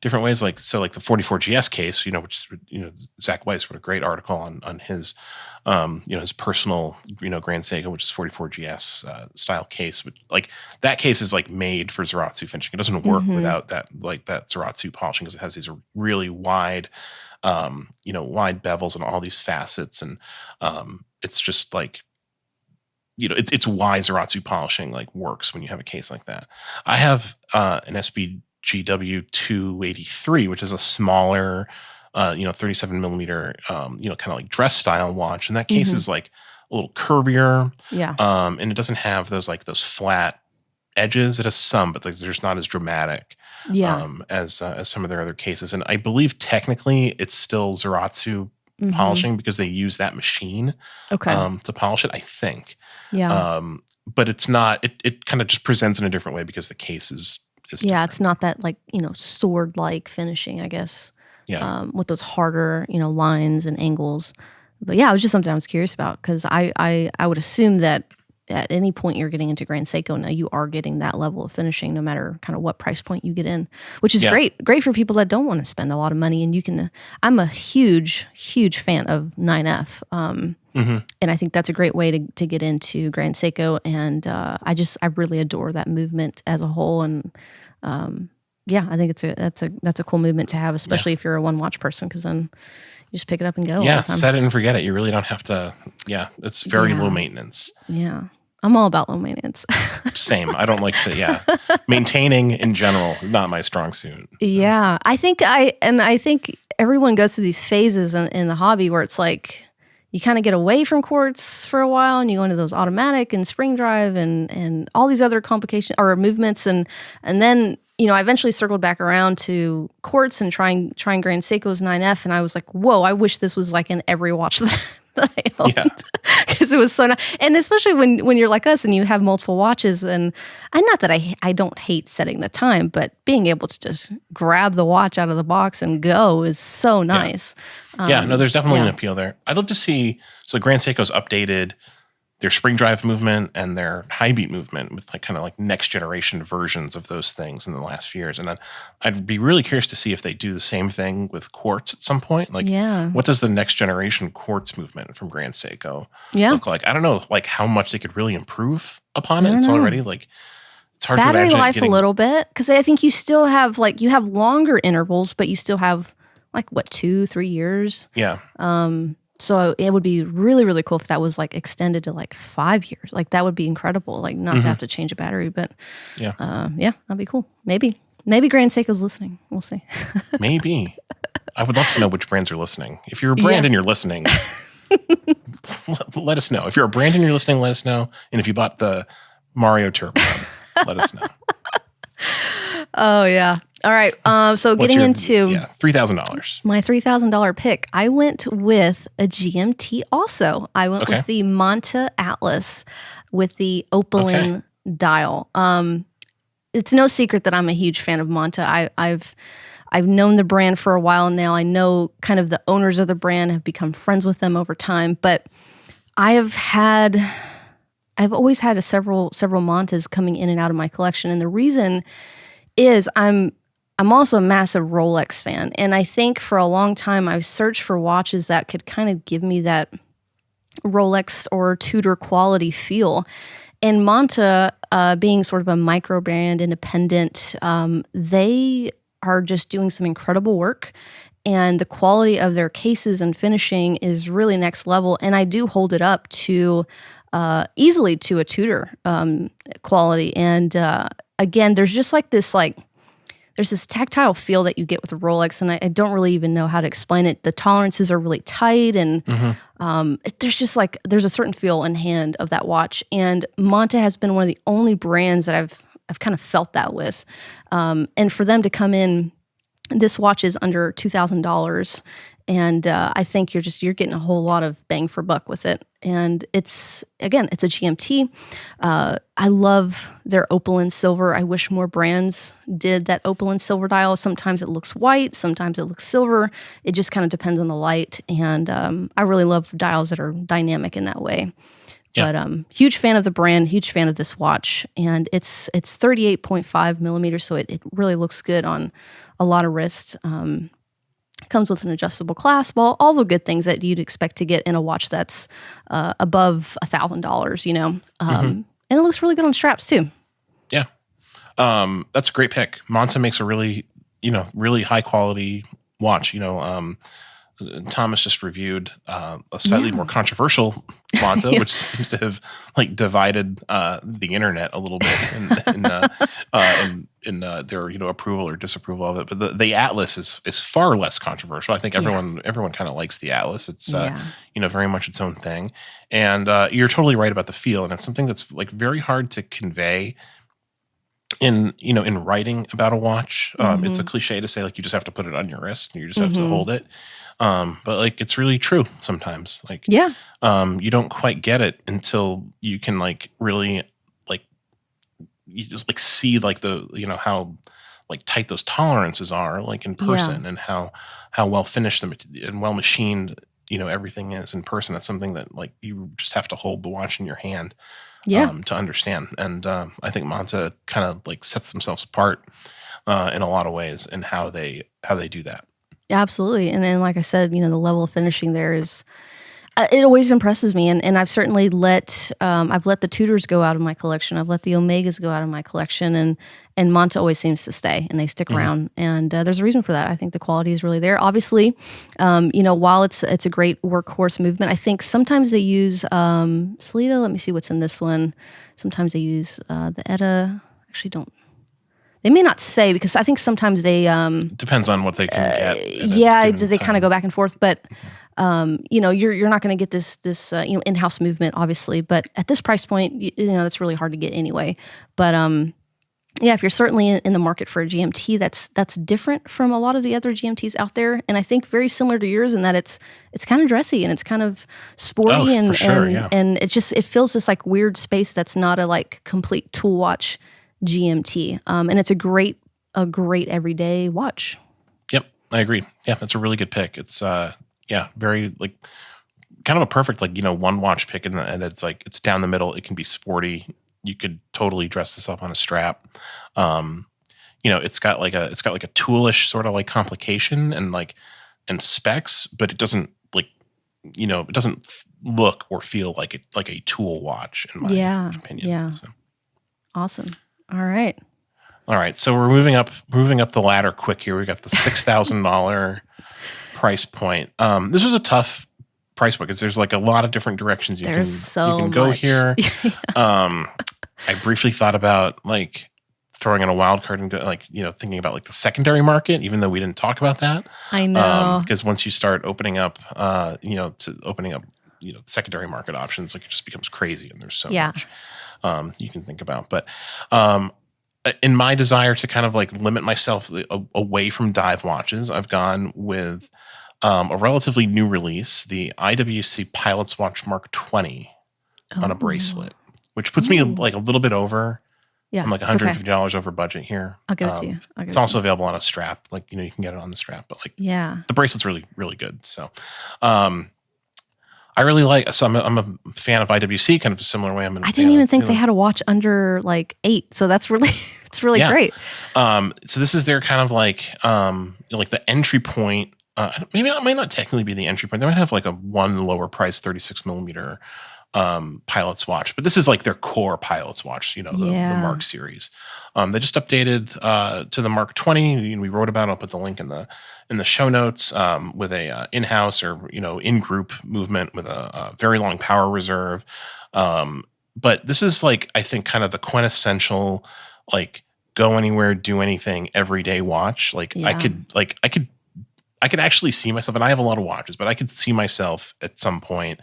different ways. Like the 44GS case, which Zach Weiss wrote a great article on his his personal Grand Seiko, which is 44GS style case. Which like that case is like made for Zaratsu finishing. It doesn't work without that Zaratsu polishing because it has these really wide wide bevels and all these facets, and it's just like it's why Zaratsu polishing like works when you have a case like that. I have an SBGW 283, which is a smaller 37 millimeter kind of like dress style watch, and that case is like a little curvier, and it doesn't have those flat edges. It has some, but there's not as dramatic as some of their other cases. And I believe technically it's still Zaratsu polishing because they use that machine to polish it, I think. But it's not, it kind of just presents in a different way because the case is different. It's not that sword-like finishing, I guess. With those harder, lines and angles. But it was just something I was curious about because I would assume that at any point you're getting into Grand Seiko now, you are getting that level of finishing no matter kind of what price point you get in, which is great for people that don't want to spend a lot of money. And you can, I'm a huge fan of 9F. And I think that's a great way to get into Grand Seiko. And I really adore that movement as a whole. And I think that's a cool movement to have, especially if you're a one watch person, because then you just pick it up and go. Set it and forget it. You really don't have to. It's very low maintenance. I'm all about low maintenance. Same. I don't like to. Maintaining in general, not my strong suit. So. I think everyone goes through these phases in the hobby where it's like you kind of get away from quartz for a while and you go into those automatic and spring drive and all these other complications or movements and then I eventually circled back around to quartz and trying Grand Seiko's 9F, and I was like, whoa, I wish this was like in every watch that I owned. Because it was so nice. And especially when you're like us and you have multiple watches, and not that I don't hate setting the time, but being able to just grab the watch out of the box and go is so nice. There's definitely an appeal there. I'd love to see, so Grand Seiko's updated their spring drive movement and their high beat movement with like kind of like next generation versions of those things in the last few years. And then I'd be really curious to see if they do the same thing with quartz at some point. Like, what does the next generation quartz movement from Grand Seiko look like? I don't know, like how much they could really improve upon it. It's already like, it's hard battery to imagine life a little bit, because I think you still have like, you have longer intervals, but you still have like what, 2-3 years. Yeah. So it would be really, really cool if that was like extended to like 5 years. Like that would be incredible. Like not to have to change a battery, but yeah, that'd be cool. Maybe Grand Seiko's listening. We'll see. Maybe. I would love to know which brands are listening. If you're a brand and you're listening, let us know. If you're a brand and you're listening, let us know. And if you bought the Mario Turbo, let us know. Oh yeah. All right. So getting into $3,000. My $3,000 pick. I went with a GMT also. I went with the Manta Atlas with the opaline dial. It's no secret that I'm a huge fan of Manta. I've known the brand for a while now. I know kind of the owners of the brand, have become friends with them over time, but I've always had several Mantas coming in and out of my collection. And the reason is I'm also a massive Rolex fan. And I think for a long time, I've searched for watches that could kind of give me that Rolex or Tudor quality feel. And Manta, being sort of a micro brand, independent, they are just doing some incredible work. And the quality of their cases and finishing is really next level. And I do hold it up to easily to a Tudor quality. And again, there's just like this there's this tactile feel that you get with a Rolex, and I don't really even know how to explain it. The tolerances are really tight, and there's a certain feel in hand of that watch. And Manta has been one of the only brands that I've kind of felt that with. And for them to come in, this watch is under $2,000, and I think you're getting a whole lot of bang for buck with it. And it's a GMT. I love their opaline silver. I wish more brands did that opaline silver dial. Sometimes it looks white, sometimes it looks silver. It just kind of depends on the light. And I really love dials that are dynamic in that way. Yeah. But huge fan of the brand, huge fan of this watch. And it's 38.5 millimeters, so it really looks good on a lot of wrists. Comes with an adjustable clasp, all the good things that you'd expect to get in a watch that's above $1,000, and it looks really good on straps too. Yeah. That's a great pick. Manta makes a really high quality watch. Thomas just reviewed a slightly more controversial Manta, which seems to have like divided the internet a little bit in their approval or disapproval of it. But the Atlas is far less controversial. I think everyone kind of likes the Atlas. It's very much its own thing. And you're totally right about the feel, and it's something that's like very hard to convey in writing about a watch. It's a cliche to say like you just have to put it on your wrist and you just have to hold it. But like it's really true sometimes. Like you don't quite get it until you can like really like you just like see like the how like tight those tolerances are like in person and how well finished and well machined everything is in person. That's something that like you just have to hold the watch in your hand to understand. And I think Manta kind of like sets themselves apart in a lot of ways in how they do that. Absolutely. And then, like I said, the level of finishing there is, it always impresses me. And I've certainly I've let the Tudors go out of my collection. I've let the Omegas go out of my collection, and Manta always seems to stay and they stick around. And there's a reason for that. I think the quality is really there. Obviously, while it's a great workhorse movement, I think sometimes they use Salida. Let me see what's in this one. Sometimes they use the Etta. Actually, don't. They may not say, because I think sometimes they depends on what they can get. They kind of go back and forth, but you're not going to get this in-house movement, obviously. But at this price point, that's really hard to get anyway. But if you're certainly in the market for a GMT, that's different from a lot of the other GMTs out there, and I think very similar to yours in that it's kind of dressy and it's kind of sporty and it fills this like weird space that's not a like complete tool watch GMT, and it's a great everyday watch. Yep, I agree. Yeah, that's a really good pick. It's very like kind of a perfect, like, one watch pick, and it's like, it's down the middle. It can be sporty. You could totally dress this up on a strap. It's got like a toolish sort of like complication and specs, but it doesn't it doesn't look or feel like a tool watch in my opinion. Yeah. So. Awesome. All right. So we're moving up the ladder quick here. We got the $6,000 price point. This was a tough price point because there's like a lot of different directions you can go here. I briefly thought about like throwing in a wild card and thinking about like the secondary market, even though we didn't talk about that. I know. Because once you start opening up, secondary market options, like it just becomes crazy, and there's so much you can think about. But in my desire to kind of like limit myself away from dive watches, I've gone with a relatively new release, the IWC Pilot's Watch Mark 20 on a bracelet, which puts me like a little bit over. Yeah, I'm like $150 over budget here. I'll give it to you. It's also available on a strap. Like, you can get it on the strap, but like, the bracelet's really, really good. So, I really like. So I'm a fan of IWC, kind of a similar way. I didn't even think they had a watch under like 8. So that's really, it's really great. So this is their kind of like the entry point. Maybe it might not technically be the entry point. They might have like a one lower price 36 millimeter pilot's watch, but this is like their core pilot's watch, the Mark series. They just updated to the Mark 20. We wrote about it. I'll put the link in the show notes, with a in-house or in-group movement with a very long power reserve. But this is like, I think, kind of the quintessential like go anywhere, do anything, everyday watch. Like I could actually see myself, and I have a lot of watches, but I could see myself at some point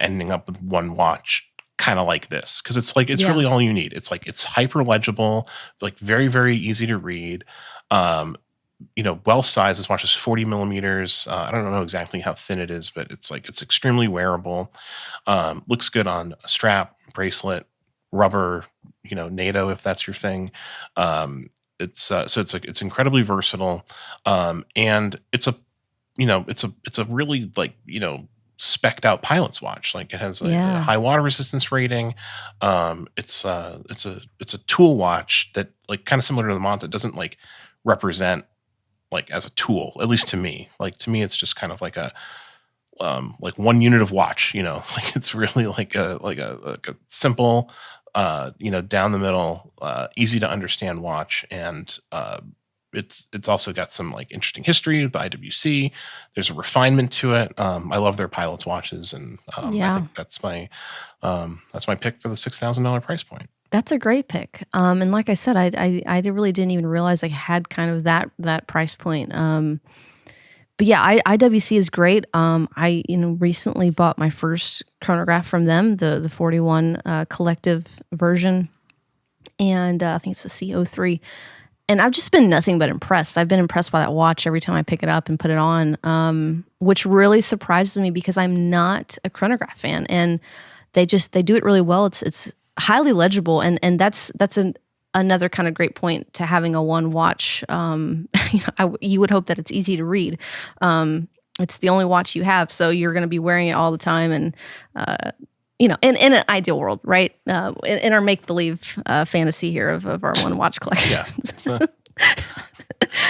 ending up with one watch kind of like this, because it's like, it's really all you need. It's like, it's hyper legible, like very, very easy to read. Well sized. This watch is 40 millimeters. I don't know exactly how thin it is, but it's extremely wearable. Looks good on a strap, bracelet, rubber, NATO, if that's your thing. It's incredibly versatile. And it's a really like, spec'd out pilot's watch. Like, it has a high water resistance rating. It's a tool watch that, like, kind of similar to the Manta, doesn't like represent like as a tool, at least to me. Like, to me, it's just kind of like a like one unit of watch, like it's really like a simple, down the middle, easy to understand watch. And it's also got some like interesting history with the IWC. There's a refinement to it. I love their pilot's watches, and I think that's my pick for the $6,000 price point. That's a great pick. And like I said, I really didn't even realize I had kind of that price point. But yeah, IWC is great. I recently bought my first chronograph from them, the 41 collective version, and I think it's the CO3. And I've just been nothing but impressed. I've been impressed by that watch every time I pick it up and put it on, which really surprises me because I'm not a chronograph fan, and they do it really well. It's highly legible, and that's another kind of great point to having a one watch. You would hope that it's easy to read. It's the only watch you have, so you're going to be wearing it all the time, and in an ideal world, right? In our make-believe fantasy here of our one watch collection. Yeah.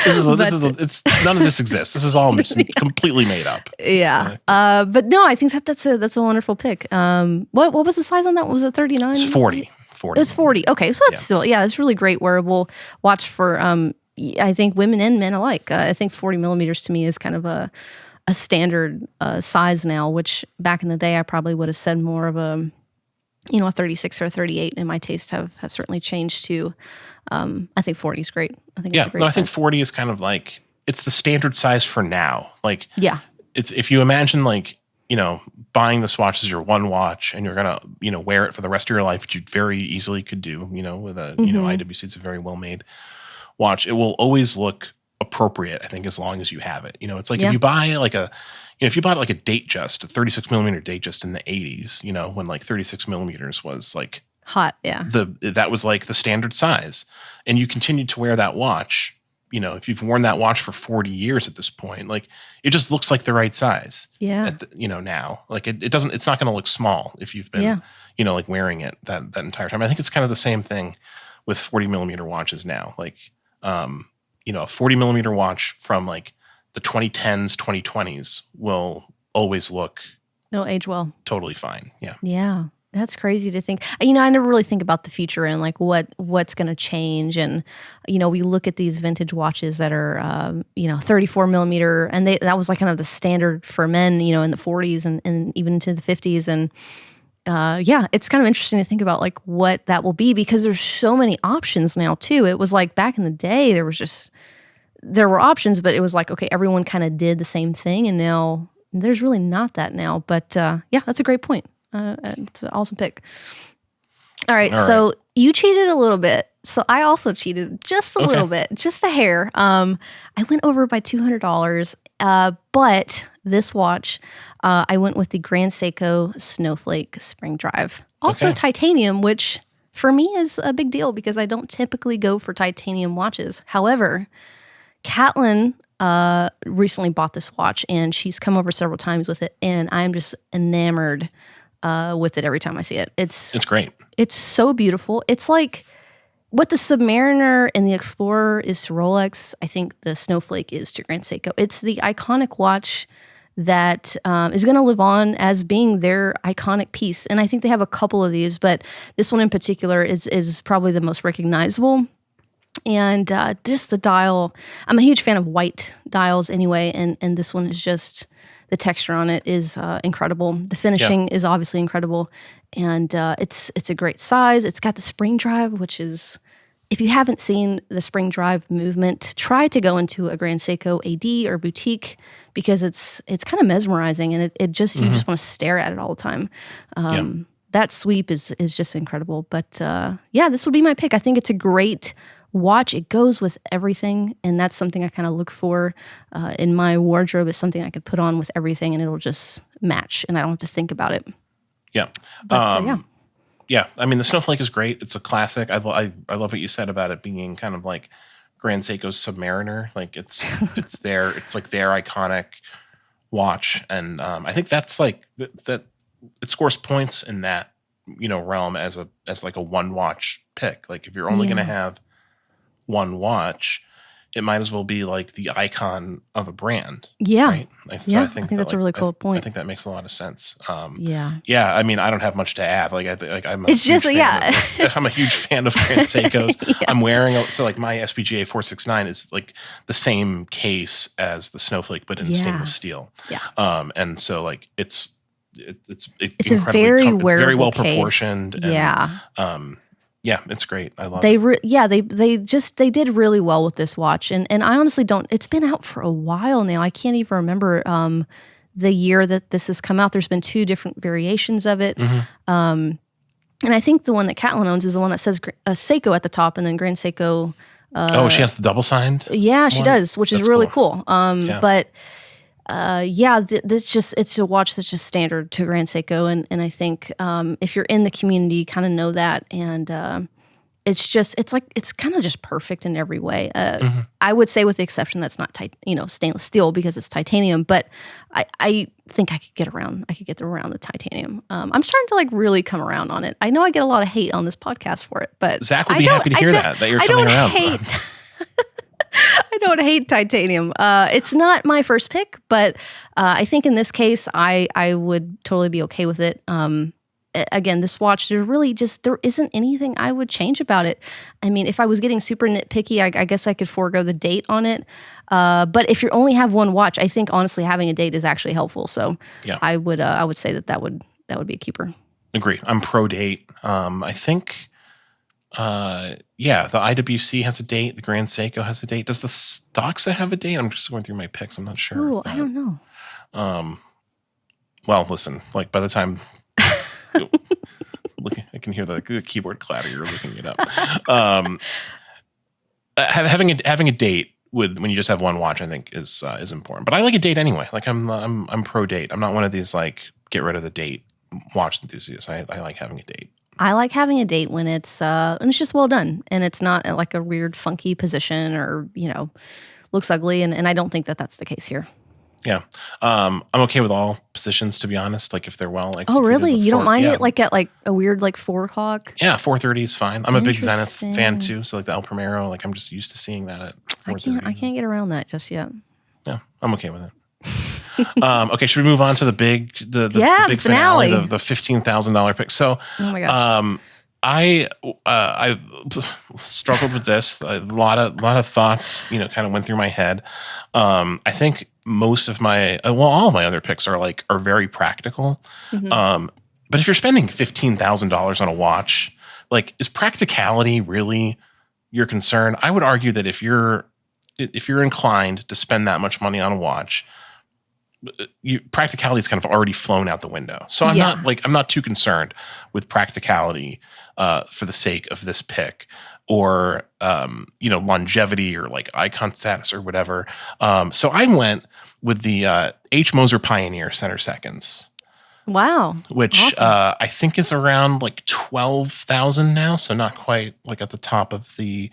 It's none of this exists. This is all completely made up. Yeah. But no, I think that's a wonderful pick. What was the size on that? Was it 39? It's 40. 40. It's 40. Okay. So that's still, it's really great wearable watch for, I think women and men alike. I think 40 millimeters to me is kind of a standard size now, which back in the day I probably would have said more of a 36 or a 38, and my tastes have certainly changed to, I think 40 is great. I think it's a great size. I think 40 is kind of like, it's the standard size for now. Like, it's, if you imagine like, buying this watch as your one watch, and you're going to, wear it for the rest of your life, which you very easily could do, with a, IWC, it's a very well-made watch. It will always look appropriate, I think, as long as you have it. It's like if you buy like if you bought like a Datejust, a 36 millimeter Datejust in the 80s, when like 36 millimeters was like hot, that was like the standard size, and you continued to wear that watch if you've worn that watch for 40 years at this point, like it just looks like the right size. Yeah. Now, like it doesn't, it's not going to look small if you've been, like wearing it that entire time. I think it's kind of the same thing with 40 millimeter watches now. Like, a 40 millimeter watch from like the 2010s, 2020s will always look. It'll age well. Totally fine. Yeah. Yeah. That's crazy to think. I never really think about the future and like what's going to change. And, we look at these vintage watches that are, 34 millimeter, and that was like kind of the standard for men, in the 40s and even into the 50s. And it's kind of interesting to think about like what that will be, because there's so many options now too. It was like back in the day, there were options, but it was like, okay, everyone kind of did the same thing. And now there's really not that now. But that's a great point. It's an awesome pick. All right, so you cheated a little bit. So I also cheated just a little bit, just a hair. I went over by $200, but this watch, I went with the Grand Seiko Snowflake Spring Drive. Also titanium, which for me is a big deal because I don't typically go for titanium watches. However, Catlin recently bought this watch, and she's come over several times with it, and I'm just enamored with it every time I see it. It's great. It's so beautiful. It's like what the Submariner and the Explorer is to Rolex, I think the Snowflake is to Grand Seiko. It's the iconic watch that is going to live on as being their iconic piece. And I think they have a couple of these, but this one in particular is probably the most recognizable. And just the dial, I'm a huge fan of white dials anyway, and this one is just, the texture on it is incredible. The finishing is obviously incredible, and it's a great size. It's got the spring drive, which is, if you haven't seen the spring drive movement, try to go into a Grand Seiko AD or boutique, because it's kind of mesmerizing, and it just you just want to stare at it all the time. That sweep is just incredible. But this would be my pick. I think it's a great watch. It goes with everything, and that's something I kind of look for in my wardrobe. Is something I could put on with everything, and it'll just match, and I don't have to think about it. Yeah. But, yeah. I mean, the Snowflake is great. It's a classic. I love what you said about it being kind of like Grand Seiko's Submariner. Like it's like their iconic watch, and I think that's like that. It scores points in that realm as like a one watch pick. Like if you're only going to have one watch, it might as well be like the icon of a brand. Yeah. Right? So I think that's a really cool point. I think that makes a lot of sense. Yeah. I mean, I don't have much to add. I'm a huge fan of Grand Seikos. I'm wearing my SPGA 469 is like the same case as the Snowflake, but in stainless steel. Yeah. And so like it's a very well proportioned. Yeah, it's great. I love it. They did really well with this watch, and I honestly don't. It's been out for a while now. I can't even remember the year that this has come out. There's been 2 different variations of it, and I think the one that Catlin owns is the one that says Seiko at the top, and then Grand Seiko. She has the double signed. Yeah, she does, which is really cool. But. It's a watch that's just standard to Grand Seiko, and I think if you're in the community, you kind of know that, and it's kind of just perfect in every way. I would say, with the exception that's not stainless steel, because it's titanium, but I think I could get around the titanium. I'm starting to like really come around on it. I know I get a lot of hate on this podcast for it, but Zach would be happy to hear that you're coming around. I don't hate titanium. It's not my first pick, but I think in this case, I would totally be okay with it. Again, this watch, there isn't anything I would change about it. I mean, if I was getting super nitpicky, I guess I could forego the date on it. But if you only have one watch, I think honestly having a date is actually helpful. So I would say that would be a keeper. Agree. I'm pro date. I think. The IWC has a date. The Grand Seiko has a date. Does the Stoxa have a date? I'm just going through my picks. I'm not sure. Oh, I don't know. Well, listen, like by the time I can hear the keyboard clatter. You're looking it up. Having a date when you just have one watch, I think is important. But I like a date anyway. Like I'm pro date. I'm not one of these like get rid of the date watch enthusiasts. I like having a date. I like having a date when it's just well done and it's not at like a weird funky position or, looks ugly. And I don't think that that's the case here. Yeah. I'm okay with all positions, to be honest. Like if they're well executed. Oh, really? You don't mind it like at like a weird like 4 o'clock? Yeah, 4:30 is fine. I'm a big Zenith fan too. So like the El Primero, like I'm just used to seeing that at 4:30. I can't get around that just yet. Yeah, I'm okay with it. Okay, should we move on to the big big finale, the $15,000 pick? So, oh my gosh. I struggled with this. A lot of thoughts, kind of went through my head. I think most of all of my other picks are very practical. Mm-hmm. But if you're spending $15,000 on a watch, like, is practicality really your concern? I would argue that if you're inclined to spend that much money on a watch, practicality is kind of already flown out the window. So I'm not too concerned with practicality for the sake of this pick, or longevity or like icon status or whatever. So I went with the H. Moser Pioneer center seconds. Wow. Which awesome. I think is around like 12,000 now, so not quite like at the top of the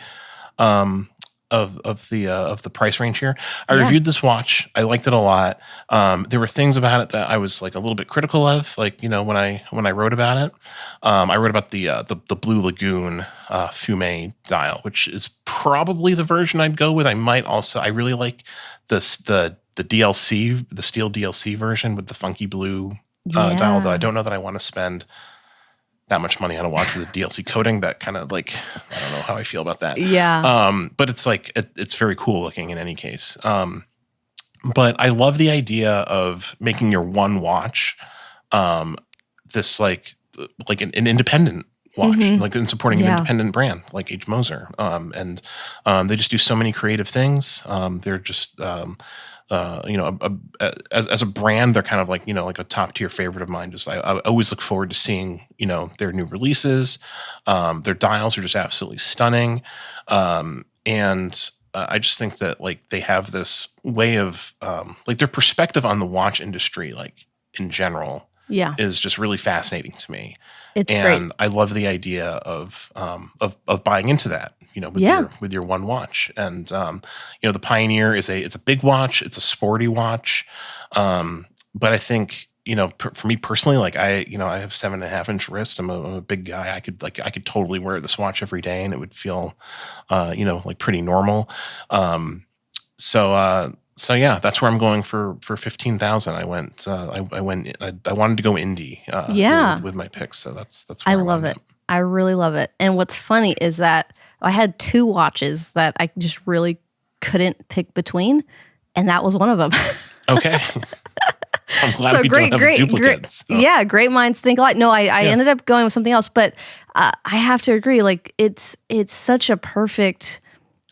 of the price range here. I reviewed this watch. I liked it a lot. There were things about it that I was like a little bit critical of, like, when I wrote about it. I wrote about the Blue Lagoon Fume dial, which is probably the version I'd go with. I really like the DLC, the steel DLC version with the funky blue dial, though I don't know that I want to spend that much money on a watch with a DLC coating. That kind of like, I don't know how I feel about that. Yeah. But it's like, it's very cool looking in any case. But I love the idea of making your one watch, this like an independent watch, mm-hmm. like in supporting an independent brand like H. Moser. And they just do so many creative things. They're just, as a brand, they're kind of like, like a top tier favorite of mine. Just I always look forward to seeing, their new releases. Their dials are just absolutely stunning. And I just think that like they have this way of like their perspective on the watch industry, like in general, is just really fascinating to me. It's great. And I love the idea of buying into that, with your one watch. And the Pioneer it's a big watch, it's a sporty watch. But I think, for me personally, like I have 7.5-inch wrist. I'm a big guy. I could totally wear this watch every day and it would feel like pretty normal. So yeah, that's where I'm going for 15,000. I wanted to go indie with my picks. So that's where I love it. I really love it. And what's funny is that I had 2 watches that I just really couldn't pick between, and that was one of them. Okay. I'm glad we don't have duplicates. Great. Yeah, great minds think alike. No, I ended up going with something else, but I have to agree. Like it's such a perfect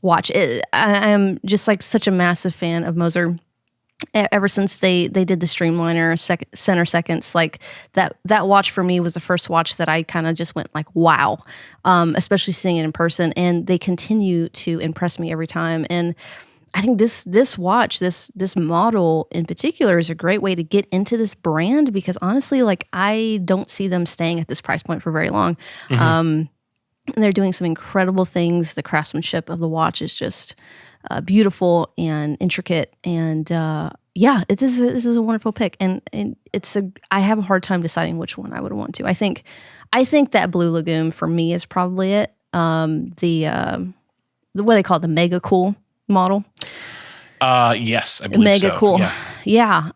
watch. I am just like such a massive fan of Moser. Ever since they did the Streamliner center seconds, like that watch for me was the first watch that I kind of just went like, wow, especially seeing it in person. And they continue to impress me every time. And I think this watch, this model in particular, is a great way to get into this brand, because honestly, like I don't see them staying at this price point for very long. Mm-hmm. And they're doing some incredible things. The craftsmanship of the watch is just beautiful and intricate, and this is a wonderful pick. And I have a hard time deciding which one I would want to. I think that Blue Lagoon for me is probably it. The what they call it, the Mega Cool model. Yes, I believe Mega so. Cool. Yeah.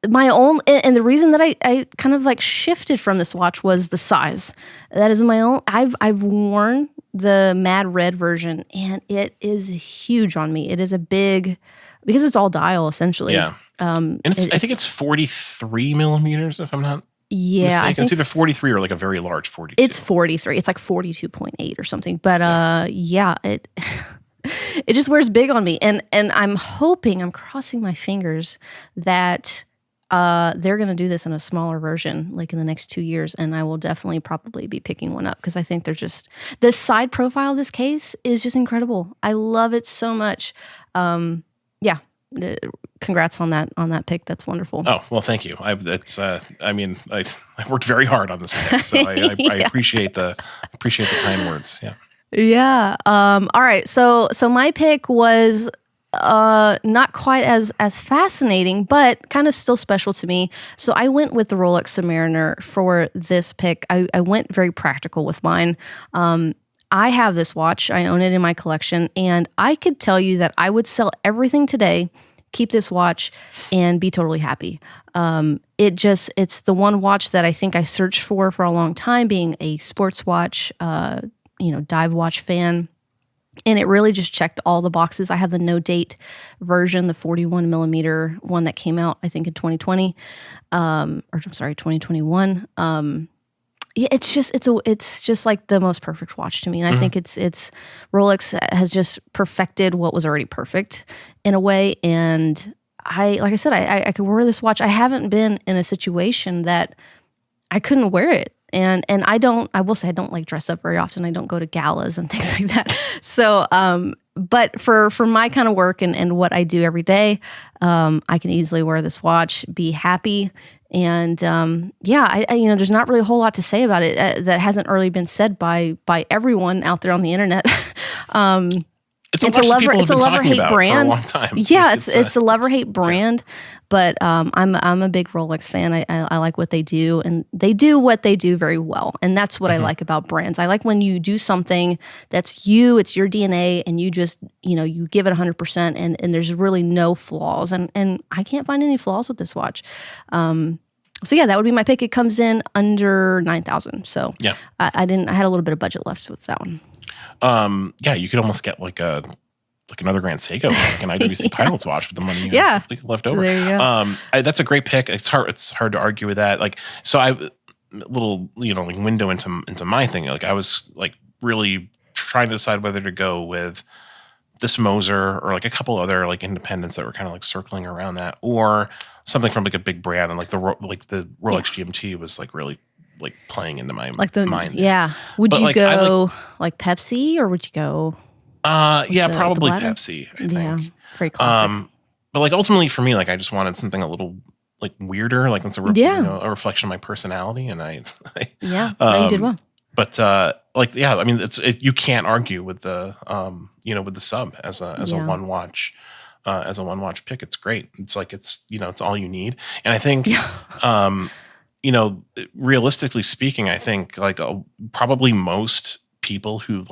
My own, and the reason that I kind of like shifted from this watch was the size. That is my own. I've worn the Mad Red version, and it is huge on me. It is a big, because it's all dial essentially. Yeah. And I think it's 43 millimeters, if I'm not mistaken. I think it's either 43 or like a very large 42. It's 43. It's like 42.8 or something. But it it just wears big on me, and I'm crossing my fingers that they're going to do this in a smaller version, like in the next 2 years, and I will definitely probably be picking one up, because I think they're just, the side profile of this case is just incredible. I love it so much. congrats on that pick. That's wonderful. Oh, well, thank you. I worked very hard on this pick, so I appreciate the kind words. Yeah. Yeah. All right. So my pick was not quite as fascinating, but kind of still special to me. So I went with the Rolex Submariner for this pick. I went very practical with mine. I have this watch. I own it in my collection, and I could tell you that I would sell everything today, keep this watch, and be totally happy. It's the one watch that I think I searched for a long time, being a sports watch, dive watch fan. And it really just checked all the boxes. I have the no date version, the 41 millimeter one that came out, I think, in 2020, or I'm sorry, 2021. Yeah, it's just like the most perfect watch to me, and I think it's Rolex has just perfected what was already perfect in a way. And like I said, I could wear this watch. I haven't been in a situation that I couldn't wear it. And I will say I don't like dress up very often. I don't go to galas and things like that. So, but for my kind of work and what I do every day, I can easily wear this watch, be happy. And, there's not really a whole lot to say about it that hasn't already been said by everyone out there on the internet. It's a love-hate brand for a long time. Yeah, it's a love-hate brand, but I'm a big Rolex fan. I like what they do, and they do what they do very well, and that's what I like about brands. I like when you do something that's you, it's your DNA, and you just you give it 100%, and there's really no flaws, and I can't find any flaws with this watch. So yeah, that would be my pick. It comes in under $9,000, so yeah, I had a little bit of budget left with that one. Yeah, you could almost get like another Grand Seiko, like an IWC Pilot's watch with the money left over. There you go. That's a great pick. It's hard to argue with that. Like, so I little like window into my thing. Like, I was like really trying to decide whether to go with this Moser or like a couple other like independents that were kind of like circling around that, or something from like a big brand, and like the Rolex GMT was like really like playing into my mind. Yeah. Would you go like Pepsi, or would you go? Probably Pepsi, I think. Yeah, very classic. But like ultimately for me, like I just wanted something a little like weirder, like it's a reflection of my personality, and I you did well. But I mean, you can't argue with the with the sub as a one watch. As a one watch pick, it's great. It's like it's all you need, and I think realistically speaking, I think like probably most people who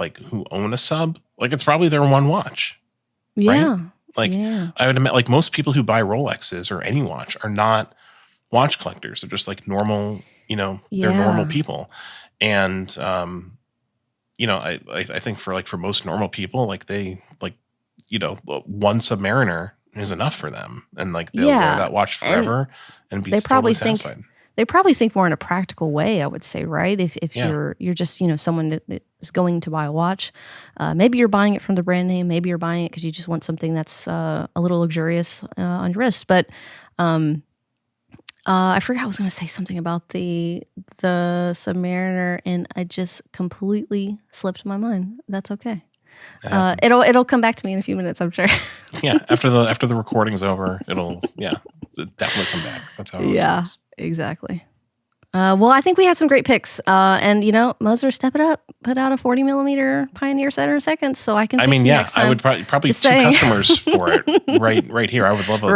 own a sub, like it's probably their one watch. Yeah. Right? I would admit, like most people who buy Rolexes or any watch are not watch collectors. They're just like normal, they're normal people. And, I think for most normal people, like they one Submariner is enough for them. And like they'll wear that watch forever and be totally satisfied. They probably think more in a practical way, I would say, right? If you're just someone that is going to buy a watch, maybe you're buying it from the brand name, maybe you're buying it because you just want something that's a little luxurious on your wrist. But I forgot I was going to say something about the Submariner, and I just completely slipped my mind. That's okay. It'll come back to me in a few minutes, I'm sure. Yeah, after the recording's over, it'll definitely come back. That's how it works. Exactly. Well, I think we had some great picks. And Moser, step it up. Put out a 40 millimeter Pioneer Center seconds, so I can. Next time. I would probably two customers for it right here. I would love a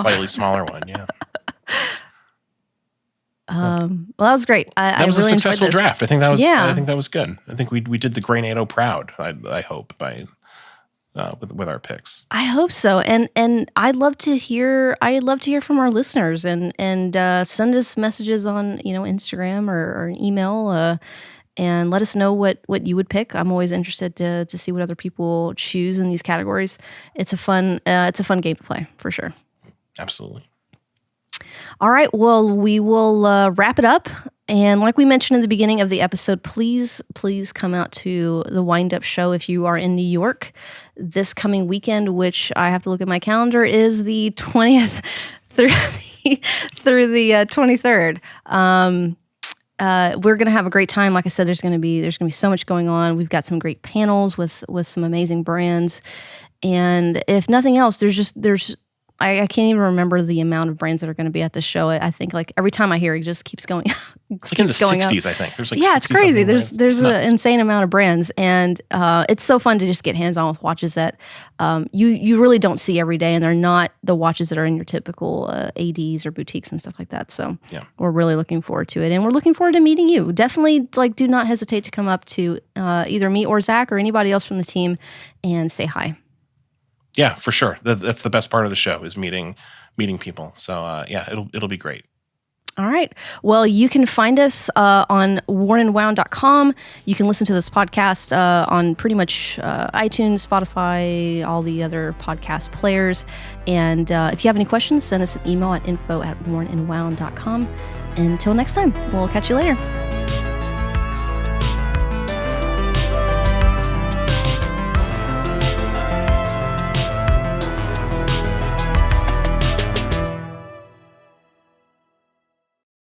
slightly smaller one. Yeah. Well, that was great. That was really a successful draft. I think that was. I think that was good. I think we did the Grey NATO proud. I hope by. With our picks, I hope so, and I'd love to hear from our listeners, and send us messages on Instagram or email, and let us know what you would pick. I'm always interested to see what other people choose in these categories. It's a fun game to play for sure. Absolutely. All right, well, we will wrap it up. And like we mentioned in the beginning of the episode, please come out to the Wind Up show if you are in New York this coming weekend, which I have to look at my calendar, is the 20th through the 23rd. We're gonna have a great time. Like I said, there's gonna be so much going on. We've got some great panels with some amazing brands, and if nothing else, there's I can't even remember the amount of brands that are going to be at the show. I think like every time I hear it just keeps going. It's like in the 60s, I think. There's like yeah, it's crazy. There's an nuts. insane amount of brands, and it's so fun to just get hands on with watches that you really don't see every day, and they're not the watches that are in your typical ADs or boutiques and stuff like that. So we're really looking forward to it, and we're looking forward to meeting you. Definitely, like, do not hesitate to come up to either me or Zach or anybody else from the team and say hi. Yeah, for sure. That's the best part of the show is meeting people. So it'll be great. All right. Well, you can find us on wornandwound.com. You can listen to this podcast on pretty much iTunes, Spotify, all the other podcast players. And if you have any questions, send us an email at info@wornandwound.com. Until next time, we'll catch you later.